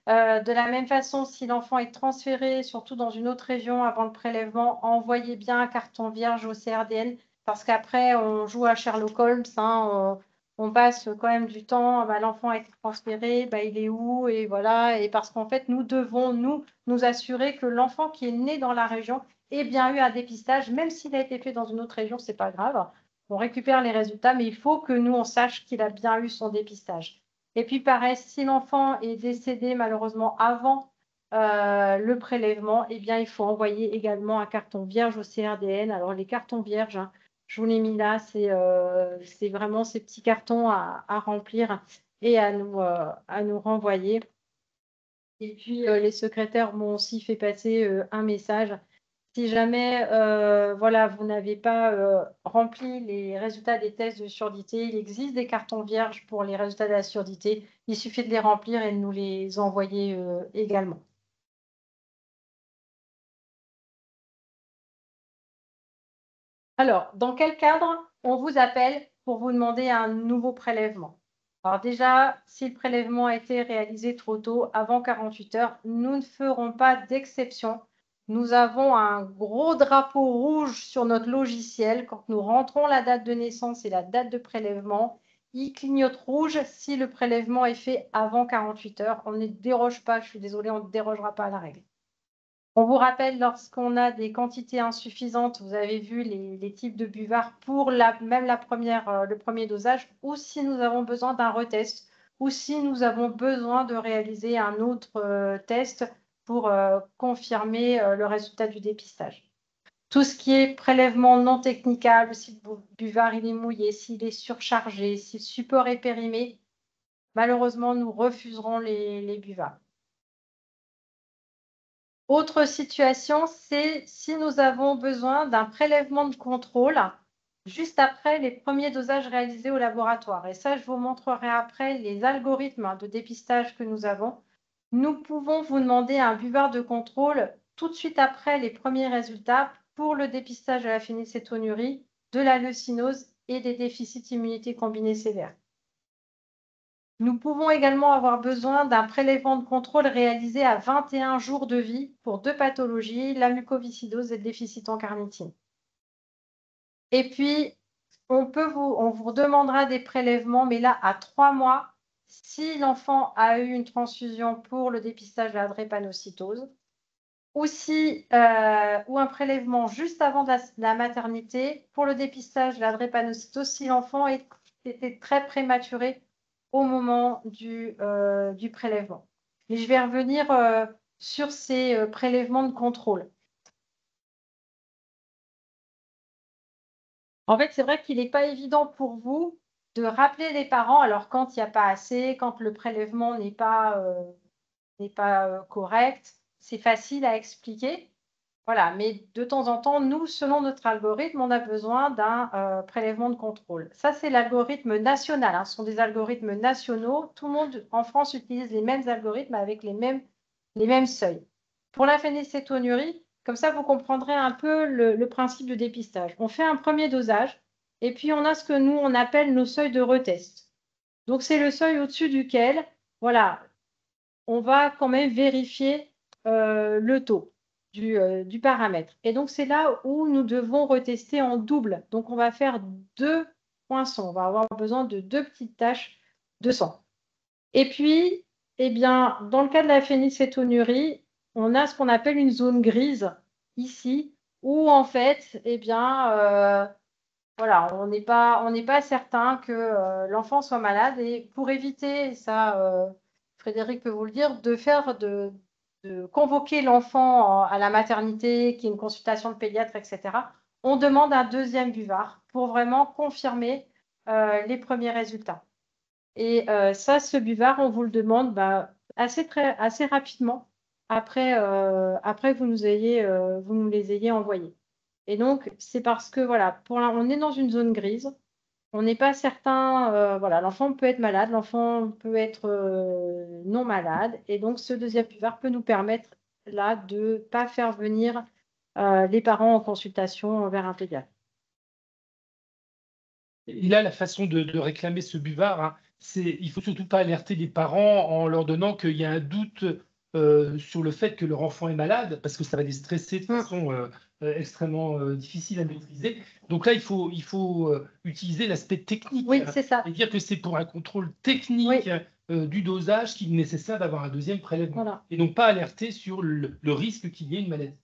De la même façon, si l'enfant est transféré, surtout dans une autre région avant le prélèvement, envoyez bien un carton vierge au CRDN parce qu'après, on joue à Sherlock Holmes, hein, on passe quand même du temps, l'enfant a été transféré, il est où? Et voilà, et parce qu'en fait, nous devons nous assurer que l'enfant qui est né dans la région ait bien eu un dépistage, même s'il a été fait dans une autre région, c'est pas grave. On récupère les résultats, mais il faut que nous, on sache qu'il a bien eu son dépistage. Et puis, pareil, si l'enfant est décédé malheureusement avant le prélèvement, eh bien, il faut envoyer également un carton vierge au CRDN. Alors, les cartons vierges, hein, je vous l'ai mis là, c'est vraiment ces petits cartons à remplir et à nous renvoyer. Et puis, les secrétaires m'ont aussi fait passer un message. Si jamais voilà, vous n'avez pas rempli les résultats des tests de surdité, il existe des cartons vierges pour les résultats de la surdité. Il suffit de les remplir et de nous les envoyer également. Alors, dans quel cadre on vous appelle pour vous demander un nouveau prélèvement? Alors déjà, si le prélèvement a été réalisé trop tôt, avant 48 heures, nous ne ferons pas d'exception. Nous avons un gros drapeau rouge sur notre logiciel. Quand nous rentrons la date de naissance et la date de prélèvement, il clignote rouge si le prélèvement est fait avant 48 heures. On ne déroge pas, je suis désolée, on ne dérogera pas à la règle. On vous rappelle, lorsqu'on a des quantités insuffisantes, vous avez vu les types de buvards pour même le premier dosage, ou si nous avons besoin d'un retest, ou si nous avons besoin de réaliser un autre test pour confirmer le résultat du dépistage. Tout ce qui est prélèvement non technicable, si le buvard il est mouillé, s'il est surchargé, si le support est périmé, malheureusement, nous refuserons les buvards. Autre situation, c'est si nous avons besoin d'un prélèvement de contrôle juste après les premiers dosages réalisés au laboratoire. Et ça, je vous montrerai après les algorithmes de dépistage que nous avons. Nous pouvons vous demander un buvard de contrôle tout de suite après les premiers résultats pour le dépistage de la phénylcétonurie, de la leucinose et des déficits d'immunité combinés sévères. Nous pouvons également avoir besoin d'un prélèvement de contrôle réalisé à 21 jours de vie pour 2 pathologies, la mucoviscidose et le déficit en carnitine. Et puis, on vous demandera des prélèvements, mais là, à 3 mois, si l'enfant a eu une transfusion pour le dépistage de la drépanocytose, ou un prélèvement juste avant la maternité pour le dépistage de la drépanocytose si l'enfant était très prématuré au moment du prélèvement. Mais je vais revenir sur ces prélèvements de contrôle. En fait, c'est vrai qu'il n'est pas évident pour vous de rappeler les parents, alors quand il n'y a pas assez, quand le prélèvement n'est pas correct, c'est facile à expliquer. Voilà, mais de temps en temps, nous, selon notre algorithme, on a besoin d'un prélèvement de contrôle. Ça, c'est l'algorithme national, hein. Ce sont des algorithmes nationaux. Tout le monde en France utilise les mêmes algorithmes avec les mêmes seuils. Pour la phénylcétonurie, comme ça, vous comprendrez un peu le principe de dépistage. On fait un premier dosage et puis on a ce que nous, on appelle nos seuils de retest. Donc, c'est le seuil au-dessus duquel, voilà, on va quand même vérifier le taux du paramètre. Et donc, c'est là où nous devons retester en double. Donc, on va faire 2 poinçons. On va avoir besoin de 2 petites taches de sang. Et puis, eh bien, dans le cas de la phénylcétonurie, on a ce qu'on appelle une zone grise ici, où en fait, eh bien, voilà, on n'est pas certain que l'enfant soit malade. Et pour éviter, ça, Frédéric peut vous le dire, de convoquer l'enfant à la maternité, qui est une consultation de pédiatre, etc., on demande un deuxième buvard pour vraiment confirmer les premiers résultats. Et ça, ce buvard, on vous le demande assez rapidement après que vous nous les ayez envoyés. Et donc, c'est parce que, voilà, on est dans une zone grise. On n'est pas certain, voilà, l'enfant peut être malade, l'enfant peut être non malade. Et donc, ce deuxième buvard peut nous permettre, là, de ne pas faire venir les parents en consultation vers un pédiatre. Et là, la façon de réclamer ce buvard, hein, il faut surtout pas alerter les parents en leur donnant qu'il y a un doute sur le fait que leur enfant est malade, parce que ça va les stresser de façon extrêmement difficile à maîtriser. Donc là, il faut utiliser l'aspect technique. Oui, c'est ça. Et dire que c'est pour un contrôle technique du dosage qu'il est nécessaire d'avoir un deuxième prélèvement. Voilà. Et donc pas alerter sur le risque qu'il y ait une maladie.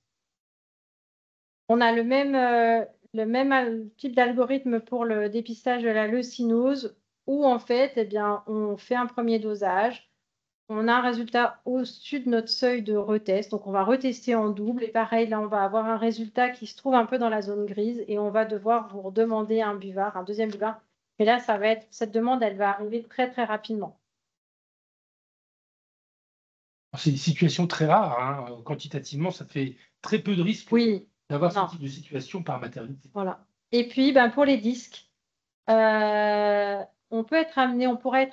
On a le même type d'algorithme pour le dépistage de la leucinose, où en fait, eh bien, on fait un premier dosage. On a un résultat au-dessus de notre seuil de retest. Donc, on va retester en double. Et pareil, là, on va avoir un résultat qui se trouve un peu dans la zone grise et on va devoir vous redemander un buvard, un deuxième buvard. Et là, cette demande, elle va arriver très, très rapidement. C'est une situation très rare, hein. Quantitativement, ça fait très peu de risques Oui. d'avoir ce Non. type de situation par maternité. Voilà. Et puis, pour les disques, on pourrait être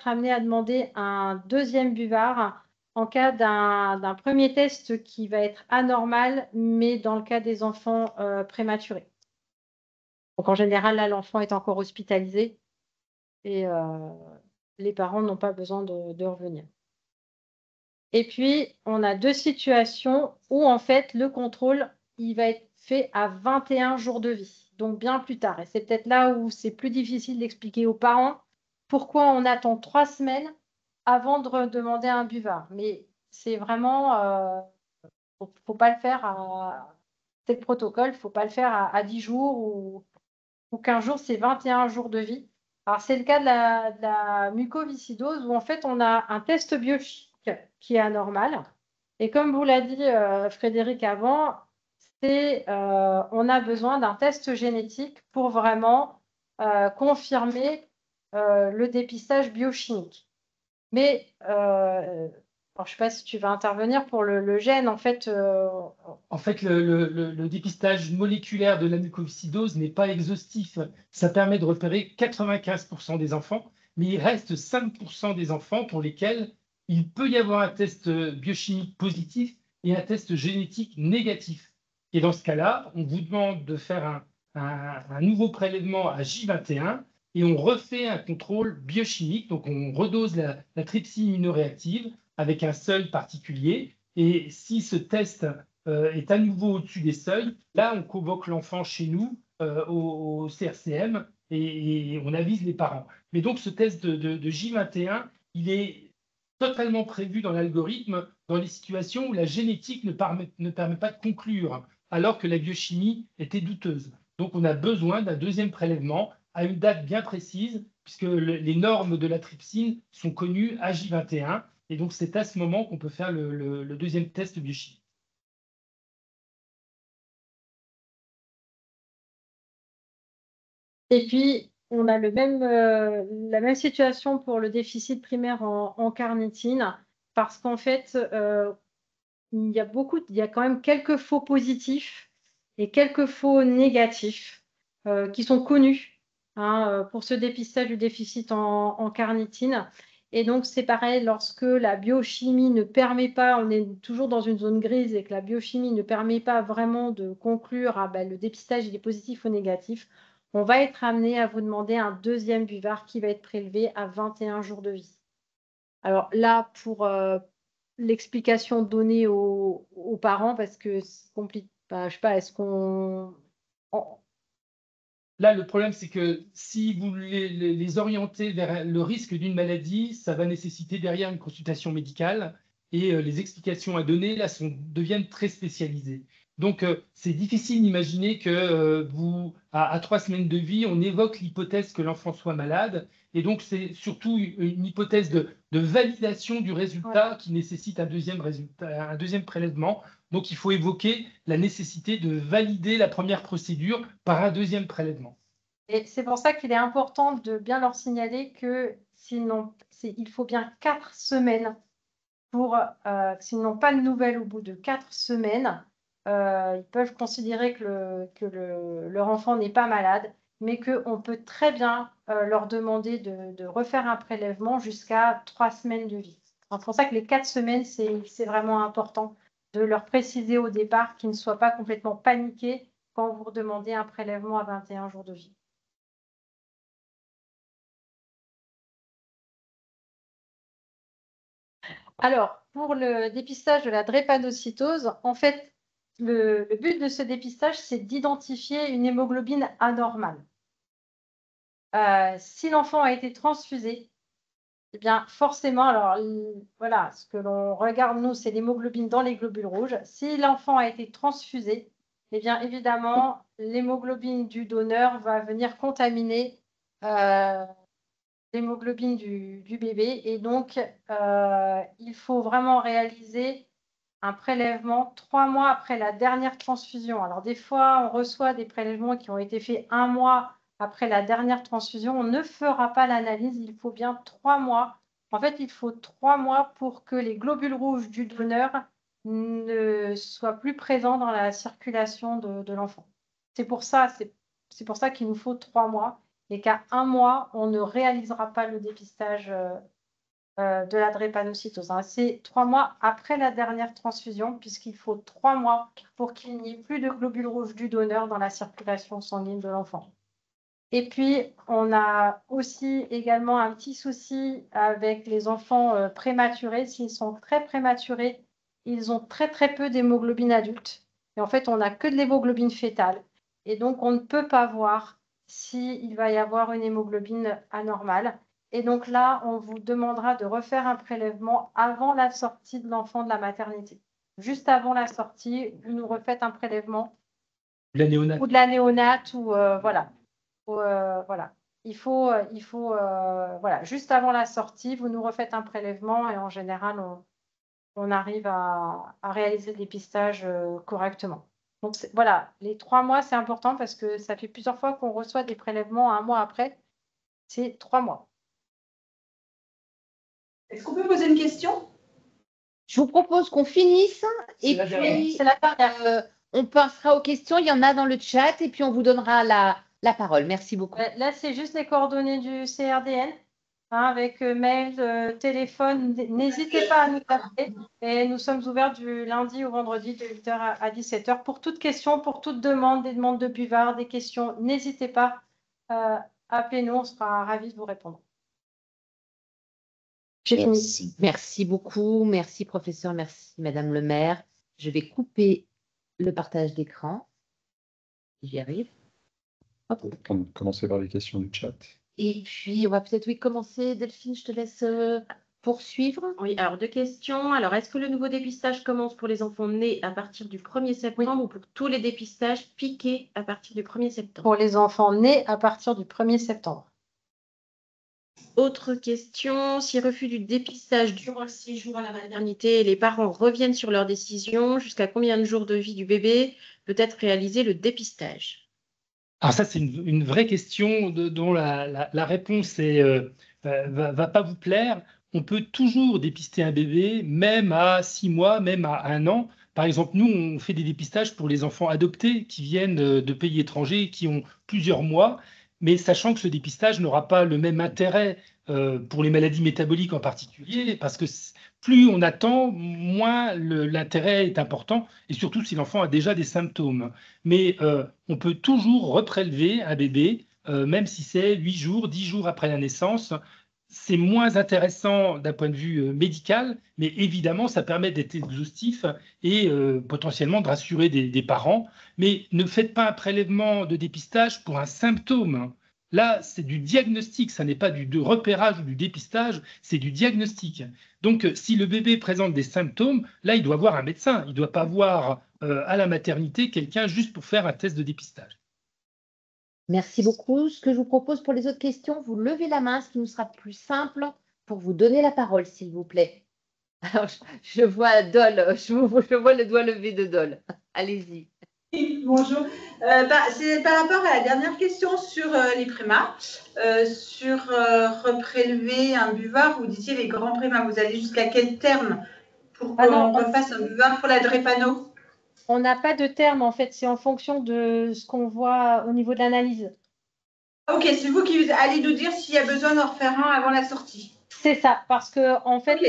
amené à demander un deuxième buvard en cas d'un premier test qui va être anormal, mais dans le cas des enfants prématurés. Donc, en général, là, l'enfant est encore hospitalisé et les parents n'ont pas besoin de revenir. Et puis, on a deux situations où, en fait, le contrôle, il va être fait à 21 jours de vie, donc bien plus tard. Et c'est peut-être là où c'est plus difficile d'expliquer aux parents pourquoi on attend 3 semaines avant de demander un buvard. Mais c'est vraiment, faut pas le faire c'est le protocole, faut pas le faire à 10 jours ou 15 jours, c'est 21 jours de vie. Alors, c'est le cas de la mucoviscidose où en fait on a un test biochimique qui est anormal. Et comme vous l'a dit Frédéric avant, on a besoin d'un test génétique pour vraiment confirmer le dépistage biochimique. Mais alors, je ne sais pas si tu vas intervenir pour le gène, en fait. En fait, le dépistage moléculaire de la mucoviscidose n'est pas exhaustif. Ça permet de repérer 95% des enfants, mais il reste 5% des enfants pour lesquels il peut y avoir un test biochimique positif et un test génétique négatif. Et dans ce cas-là, on vous demande de faire un nouveau prélèvement à J21 et on refait un contrôle biochimique. Donc, on redose la trypsine immunoréactive avec un seuil particulier. Et si ce test est à nouveau au-dessus des seuils, là, on convoque l'enfant chez nous au CRCM et on avise les parents. Mais donc, ce test de J21, il est totalement prévu dans l'algorithme dans les situations où la génétique ne permet pas de conclure, alors que la biochimie était douteuse. Donc, on a besoin d'un deuxième prélèvement à une date bien précise, puisque les normes de la trypsine sont connues à J21. Et donc, c'est à ce moment qu'on peut faire le deuxième test biochimique. Et puis, on a la même situation pour le déficit primaire en carnitine, parce qu'en fait, il y a quand même quelques faux positifs et quelques faux négatifs qui sont connus pour ce dépistage du déficit en carnitine. Et donc, c'est pareil, lorsque la biochimie ne permet pas, on est toujours dans une zone grise et que la biochimie ne permet pas vraiment de conclure le dépistage il est positif ou négatif, on va être amené à vous demander un deuxième buvard qui va être prélevé à 21 jours de vie. Alors là, pour l'explication donnée aux parents, parce que c'est compliqué, je sais pas, est-ce qu'on... Là, le problème, c'est que si vous les orientez vers le risque d'une maladie, ça va nécessiter derrière une consultation médicale et les explications à donner là deviennent très spécialisées. Donc, c'est difficile d'imaginer que à 3 semaines de vie, on évoque l'hypothèse que l'enfant soit malade. Et donc, c'est surtout une hypothèse de validation du résultat qui nécessite un deuxième prélèvement. Donc, il faut évoquer la nécessité de valider la première procédure par un deuxième prélèvement. Et c'est pour ça qu'il est important de bien leur signaler que sinon, il faut bien 4 semaines pour, s'ils n'ont pas de nouvelles au bout de 4 semaines, ils peuvent considérer que leur enfant n'est pas malade, mais qu'on peut très bien leur demander de refaire un prélèvement jusqu'à 3 semaines de vie. C'est pour ça que les 4 semaines, c'est vraiment important de leur préciser au départ qu'ils ne soient pas complètement paniqués quand vous demandez un prélèvement à 21 jours de vie. Alors, pour le dépistage de la drépanocytose, en fait, le but de ce dépistage, c'est d'identifier une hémoglobine anormale. Si l'enfant a été transfusé, eh bien, forcément, alors voilà, ce que l'on regarde, nous, c'est l'hémoglobine dans les globules rouges. Si l'enfant a été transfusé, eh bien, évidemment, l'hémoglobine du donneur va venir contaminer l'hémoglobine du bébé. Et donc, il faut vraiment réaliser un prélèvement 3 mois après la dernière transfusion. Alors, des fois, on reçoit des prélèvements qui ont été faits 1 mois après la dernière transfusion. On ne fera pas l'analyse, il faut bien 3 mois. En fait, il faut 3 mois pour que les globules rouges du donneur ne soit plus présent dans la circulation de l'enfant. C'est pour ça qu'il nous faut 3 mois et qu'à 1 mois, on ne réalisera pas le dépistage de la drépanocytose. C'est 3 mois après la dernière transfusion, puisqu'il faut 3 mois pour qu'il n'y ait plus de globules rouges du donneur dans la circulation sanguine de l'enfant. Et puis, on a aussi également un petit souci avec les enfants prématurés. S'ils sont très prématurés, ils ont très très peu d'hémoglobine adulte. Et en fait, on n'a que de l'hémoglobine fétale. Et donc, on ne peut pas voir s'il va y avoir une hémoglobine anormale. Et donc là, on vous demandera de refaire un prélèvement avant la sortie de l'enfant de la maternité. Juste avant la sortie, vous nous refaites un prélèvement. La néonate. Ou de la néonate, ou voilà. Voilà. Il faut voilà, juste avant la sortie, vous nous refaites un prélèvement et en général, on arrive à réaliser le dépistage correctement. Donc voilà, les 3 mois, c'est important parce que ça fait plusieurs fois qu'on reçoit des prélèvements 1 mois après. C'est 3 mois. Est-ce qu'on peut poser une question? Je vous propose qu'on finisse et la puis C'est la dernière. on passera aux questions. Il y en a dans le chat et puis on vous donnera la parole. Merci beaucoup. Là, c'est juste les coordonnées du CRDN, avec mail, téléphone. N'hésitez pas à nous appeler. Et nous sommes ouverts du lundi au vendredi de 8h à 17h. Pour toute question, pour toute demande, des demandes de buvard, des questions, n'hésitez pas. Appelez-nous, on sera ravis de vous répondre. J'ai fini. Merci beaucoup. Merci, professeur. Merci, Madame le maire. Je vais couper le partage d'écran. J'y arrive. Hop. On va commencer par les questions du chat. Et puis, on va peut-être commencer. Delphine, je te laisse poursuivre. Oui, alors 2 questions. Alors, est-ce que le nouveau dépistage commence pour les enfants nés à partir du 1er septembre ou pour tous les dépistages piqués à partir du 1er septembre? Pour les enfants nés à partir du 1er septembre. Autre question, si refus du dépistage durant le séjour à la maternité, les parents reviennent sur leur décision, jusqu'à combien de jours de vie du bébé peut être réalisé le dépistage? Alors ça, c'est une vraie question dont la réponse va pas vous plaire. On peut toujours dépister un bébé, même à 6 mois, même à 1 an. Par exemple, nous, on fait des dépistages pour les enfants adoptés qui viennent de pays étrangers, qui ont plusieurs mois, mais sachant que ce dépistage n'aura pas le même intérêt pour les maladies métaboliques en particulier, parce que plus on attend, moins l'intérêt est important, et surtout si l'enfant a déjà des symptômes. Mais on peut toujours reprélever un bébé, même si c'est 8 jours, 10 jours après la naissance. C'est moins intéressant d'un point de vue médical, mais évidemment, ça permet d'être exhaustif et potentiellement de rassurer des parents. Mais ne faites pas un prélèvement de dépistage pour un symptôme. Là, c'est du diagnostic, ça n'est pas du repérage ou du dépistage, c'est du diagnostic. Donc, si le bébé présente des symptômes, là, il doit voir un médecin. Il ne doit pas voir à la maternité quelqu'un juste pour faire un test de dépistage. Merci beaucoup. Ce que je vous propose pour les autres questions, vous levez la main, ce qui nous sera plus simple pour vous donner la parole, s'il vous plaît. Alors, je vois Dol, je vois le doigt levé de Dol. Allez-y. Bonjour. C'est par rapport à la dernière question sur les prémas, sur reprélever un buvard. Vous disiez les grands prémas, vous allez jusqu'à quel terme pour qu'on refasse un buvard pour la drépano? On n'a pas de terme, en fait, c'est en fonction de ce qu'on voit au niveau de l'analyse. Ok, c'est vous qui allez nous dire s'il y a besoin d'en refaire un avant la sortie. C'est ça, parce que en fait,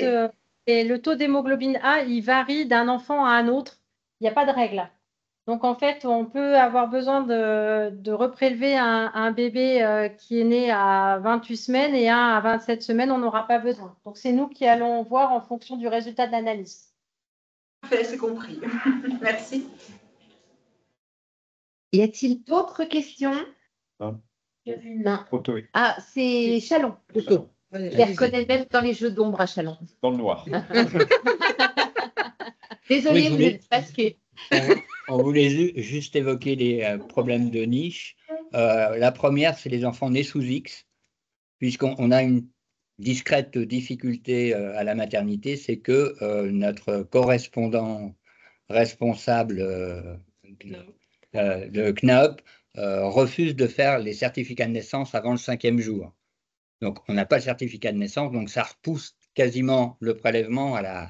le taux d'hémoglobine A, il varie d'un enfant à un autre. Il n'y a pas de règle. Donc, en fait, on peut avoir besoin de reprélever un bébé qui est né à 28 semaines et un à 27 semaines, on n'aura pas besoin. Donc, c'est nous qui allons voir en fonction du résultat de l'analyse. Parfait, c'est compris. Merci. Y a-t-il d'autres questions? Non. J'ai vu une main. Photo, oui. Ah, c'est Chalon. Chalon. Je les reconnais même dans les jeux d'ombre à Chalon. Dans le noir. Désolée, Oui, vous êtes masqué. On voulait juste évoquer les problèmes de niche. La première, c'est les enfants nés sous X, puisqu'on a une discrète difficulté à la maternité, c'est que notre correspondant responsable de CNAOP refuse de faire les certificats de naissance avant le 5e jour. Donc, on n'a pas le certificat de naissance, donc ça repousse quasiment le prélèvement à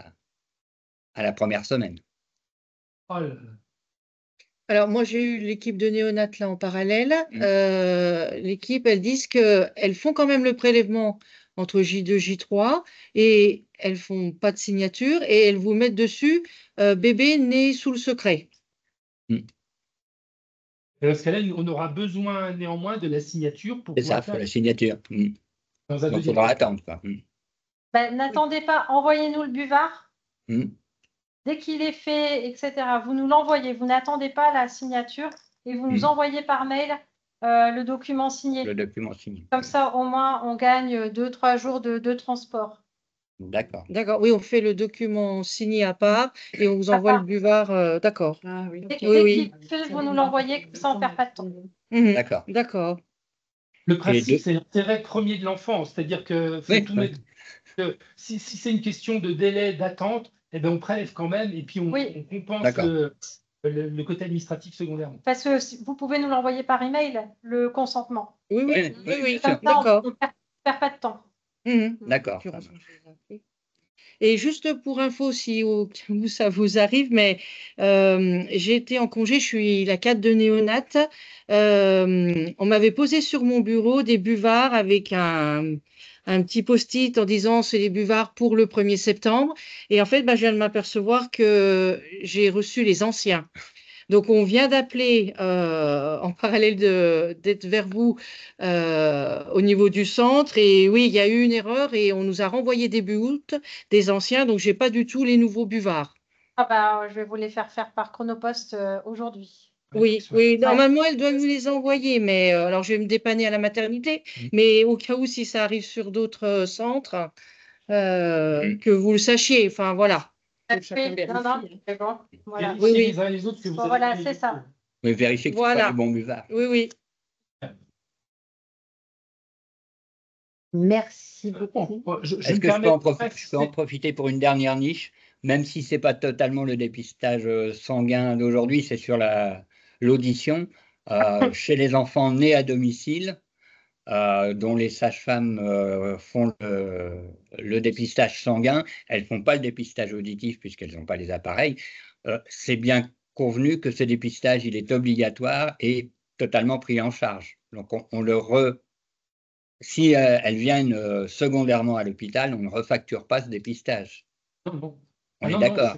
à la première semaine. Oh là là. Alors, moi, j'ai eu l'équipe de néonates là en parallèle. Mm. L'équipe, elles disent qu'elles font quand même le prélèvement entre J2 et J3 et elles font pas de signature et elles vous mettent dessus bébé né sous le secret. Et dans ce cas-là, on aura besoin néanmoins de la signature pour C'est ça, pouvoir pour faire la signature. dans un Donc, il deuxième faudra temps. attendre, quoi. Ben, n'attendez pas, envoyez-nous le buvard. Mm. Dès qu'il est fait, etc., vous nous l'envoyez. Vous n'attendez pas la signature et vous nous envoyez par mail le document signé. Le document signé. Comme ça, au moins, on gagne 2-3 jours de transport. D'accord. D'accord, oui, on fait le document signé à part et on vous À envoie part. le buvard. D'accord. Ah oui. Dès Oui, oui. qu'il est fait, vous nous l'envoyez, comme ça, on ne perd pas de temps. Mhm. D'accord. D'accord. Le Et principe, deux- c'est l'intérêt premier de l'enfant, c'est-à-dire que faut Oui, tout oui. mettre. Si c'est une question de délai, d'attente, eh ben on prélève quand même et puis on compense D'accord. le côté administratif secondairement. Parce que vous pouvez nous l'envoyer par email, le consentement. Oui, oui, Oui, oui, oui. bien sûr. Comme ça, D'accord. on ne perd pas de temps. Mhm. D'accord. Et juste pour info, si au cas où ça vous arrive, mais j'ai été en congé, je suis la cadre de néonate. On m'avait posé sur mon bureau des buvards avec un petit post-it en disant c'est les buvards pour le 1er septembre. Et en fait, je viens de m'apercevoir que j'ai reçu les anciens. Donc, on vient d'appeler en parallèle d'être vers vous au niveau du centre. Et oui, il y a eu une erreur et on nous a renvoyé début août des anciens. Donc, j'ai pas du tout les nouveaux buvards. Ah bah, je vais vous les faire par Chronopost aujourd'hui. Oui, oui, normalement, elle doit nous les envoyer. Mais alors, je vais me dépanner à la maternité. Mais au cas où, si ça arrive sur d'autres centres, que vous le sachiez. Enfin, voilà. Oui, non, c'est bon. Voilà. Vérifiez Oui, les uns les autres que vous Bon, avez voilà, les c'est ça. bons. Mais vérifiez que ce Voilà. pas les bons buvards. Oui, oui. Merci beaucoup. Bon, je Est-ce me que je permets peux, de je peux en profiter pour une dernière niche, même si ce n'est pas totalement le dépistage sanguin d'aujourd'hui, c'est sur l'audition. Chez les enfants nés à domicile, dont les sages-femmes font le dépistage sanguin, elles ne font pas le dépistage auditif puisqu'elles n'ont pas les appareils. C'est bien convenu que ce dépistage, il est obligatoire et totalement pris en charge. Donc, si elles viennent secondairement à l'hôpital, on ne refacture pas ce dépistage. Non. On est non, d'accord.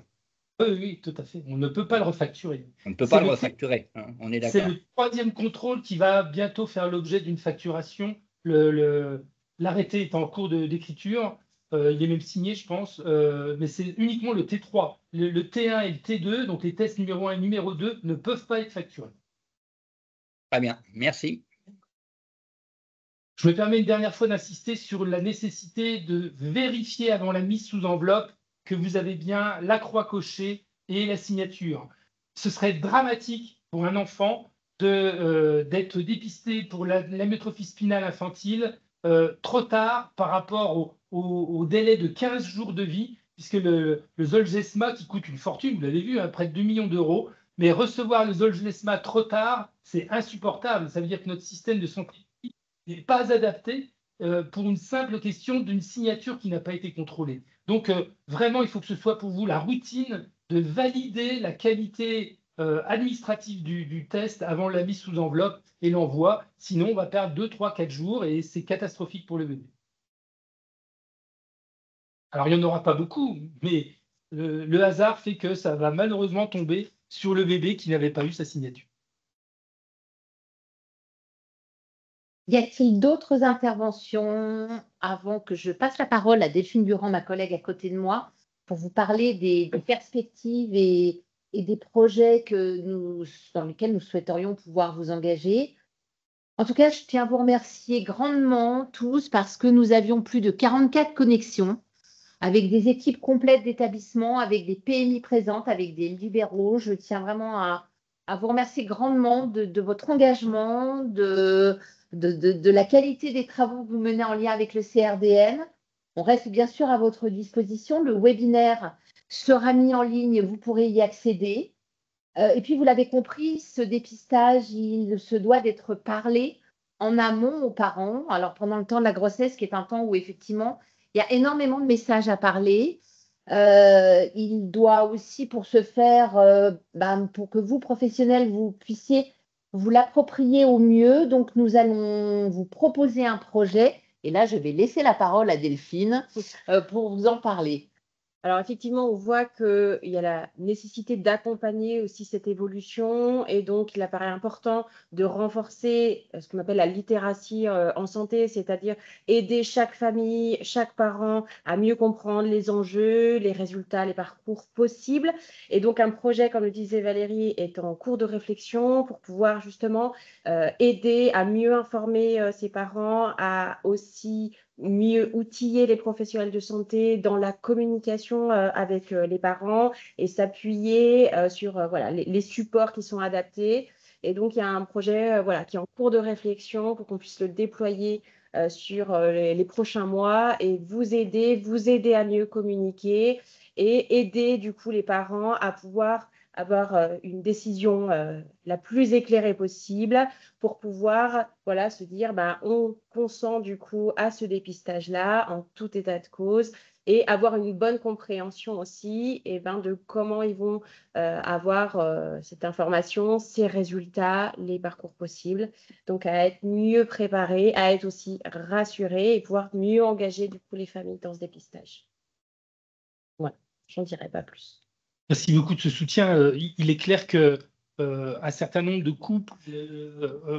Oui, tout à fait. On ne peut pas le refacturer. On ne peut C'est pas le le refacturer. Hein, on est C'est d'accord. le troisième contrôle qui va bientôt faire l'objet d'une facturation. L'arrêté est en cours d'écriture. Il est même signé, je pense. Mais c'est uniquement le T3. Le T1 et le T2, donc les tests numéro 1 et numéro 2, ne peuvent pas être facturés. Très bien. Merci. Je me permets une dernière fois d'insister sur la nécessité de vérifier avant la mise sous enveloppe que vous avez bien la croix cochée et la signature. Ce serait dramatique pour un enfant d'être dépisté pour l'amyotrophie spinale infantile trop tard par rapport au délai de 15 jours de vie, puisque le Zolgensma qui coûte une fortune, vous l'avez vu, près de 2 millions d'euros, mais recevoir le Zolgensma trop tard, c'est insupportable. Ça veut dire que notre système de santé n'est pas adapté pour une simple question d'une signature qui n'a pas été contrôlée. Donc, vraiment, il faut que ce soit pour vous la routine de valider la qualité administrative du test avant la mise sous enveloppe et l'envoi. Sinon, on va perdre 2, 3, 4 jours et c'est catastrophique pour le bébé. Alors, il n'y en aura pas beaucoup, mais le hasard fait que ça va malheureusement tomber sur le bébé qui n'avait pas eu sa signature. Y a-t-il d'autres interventions avant que je passe la parole à Delphine Durand, ma collègue à côté de moi, pour vous parler des perspectives et des projets dans lesquels nous souhaiterions pouvoir vous engager? En tout cas, je tiens à vous remercier grandement tous parce que nous avions plus de 44 connexions avec des équipes complètes d'établissement, avec des PMI présentes, avec des libéraux. Je tiens vraiment à vous remercier grandement de votre engagement, de la qualité des travaux que vous menez en lien avec le CRDN. On reste bien sûr à votre disposition. Le webinaire sera mis en ligne, vous pourrez y accéder. Et puis, vous l'avez compris, ce dépistage, il se doit d'être parlé en amont aux parents. Alors, pendant le temps de la grossesse, qui est un temps où effectivement, il y a énormément de messages à parler. Il doit aussi, pour ce faire, pour que vous, professionnels, vous puissiez vous l'approprier au mieux. Donc, nous allons vous proposer un projet. Et là, je vais laisser la parole à Delphine pour vous en parler. Alors effectivement, on voit qu'il y a la nécessité d'accompagner aussi cette évolution et donc il apparaît important de renforcer ce qu'on appelle la littératie en santé, c'est-à-dire aider chaque famille, chaque parent à mieux comprendre les enjeux, les résultats, les parcours possibles. Et donc un projet, comme le disait Valérie, est en cours de réflexion pour pouvoir justement aider à mieux informer ses parents, à aussi mieux outiller les professionnels de santé dans la communication avec les parents et s'appuyer sur voilà, les supports qui sont adaptés. Et donc, il y a un projet voilà, qui est en cours de réflexion pour qu'on puisse le déployer sur les prochains mois et vous aider à mieux communiquer et aider du coup les parents à pouvoir avoir une décision la plus éclairée possible pour pouvoir voilà, se dire on consent du coup à ce dépistage-là en tout état de cause et avoir une bonne compréhension aussi de comment ils vont avoir cette information, ces résultats, les parcours possibles. Donc à être mieux préparés, à être aussi rassurés et pouvoir mieux engager du coup les familles dans ce dépistage. Voilà, j'en dirai pas plus. Merci beaucoup de ce soutien. Il est clair que un certain nombre de couples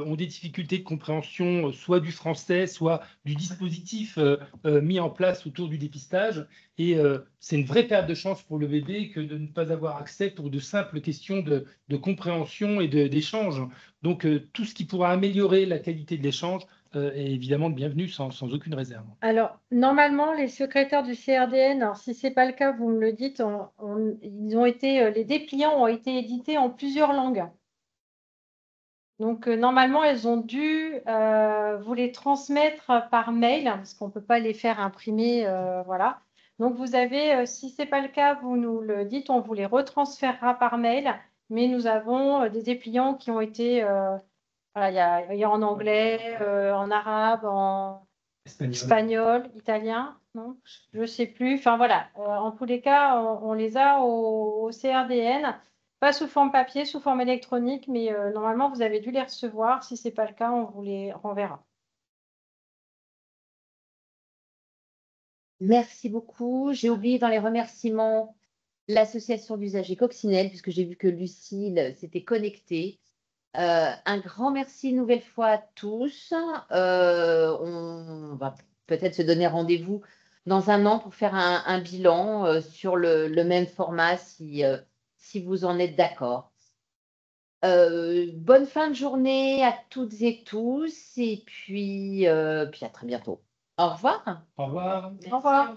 ont des difficultés de compréhension, soit du français, soit du dispositif mis en place autour du dépistage. Et c'est une vraie perte de chance pour le bébé que de ne pas avoir accès pour de simples questions de compréhension et d'échange. Donc, tout ce qui pourra améliorer la qualité de l'échange est évidemment le bienvenu sans aucune réserve. Alors, normalement, les secrétaires du CRDN, alors si ce n'est pas le cas, vous me le dites, les dépliants ont été édités en plusieurs langues. Donc, normalement, elles ont dû vous les transmettre par mail, parce qu'on ne peut pas les faire imprimer, voilà. Donc, vous avez, si ce n'est pas le cas, vous nous le dites, on vous les retransférera par mail, mais nous avons des dépliants qui ont été, voilà, il y a en anglais, en arabe, en espagnol, italien, non? Je ne sais plus. Enfin, voilà, en tous les cas, on les a au CRDN. Pas sous forme papier, sous forme électronique, mais normalement, vous avez dû les recevoir. Si ce n'est pas le cas, on vous les renverra. Merci beaucoup. J'ai oublié dans les remerciements l'association d'usagers Coccinelle, puisque j'ai vu que Lucille s'était connectée. Un grand merci une nouvelle fois à tous. On va peut-être se donner rendez-vous dans un an pour faire un bilan sur le même format si vous en êtes d'accord. Bonne fin de journée à toutes et tous et puis à très bientôt. Au revoir. Au revoir. Au revoir.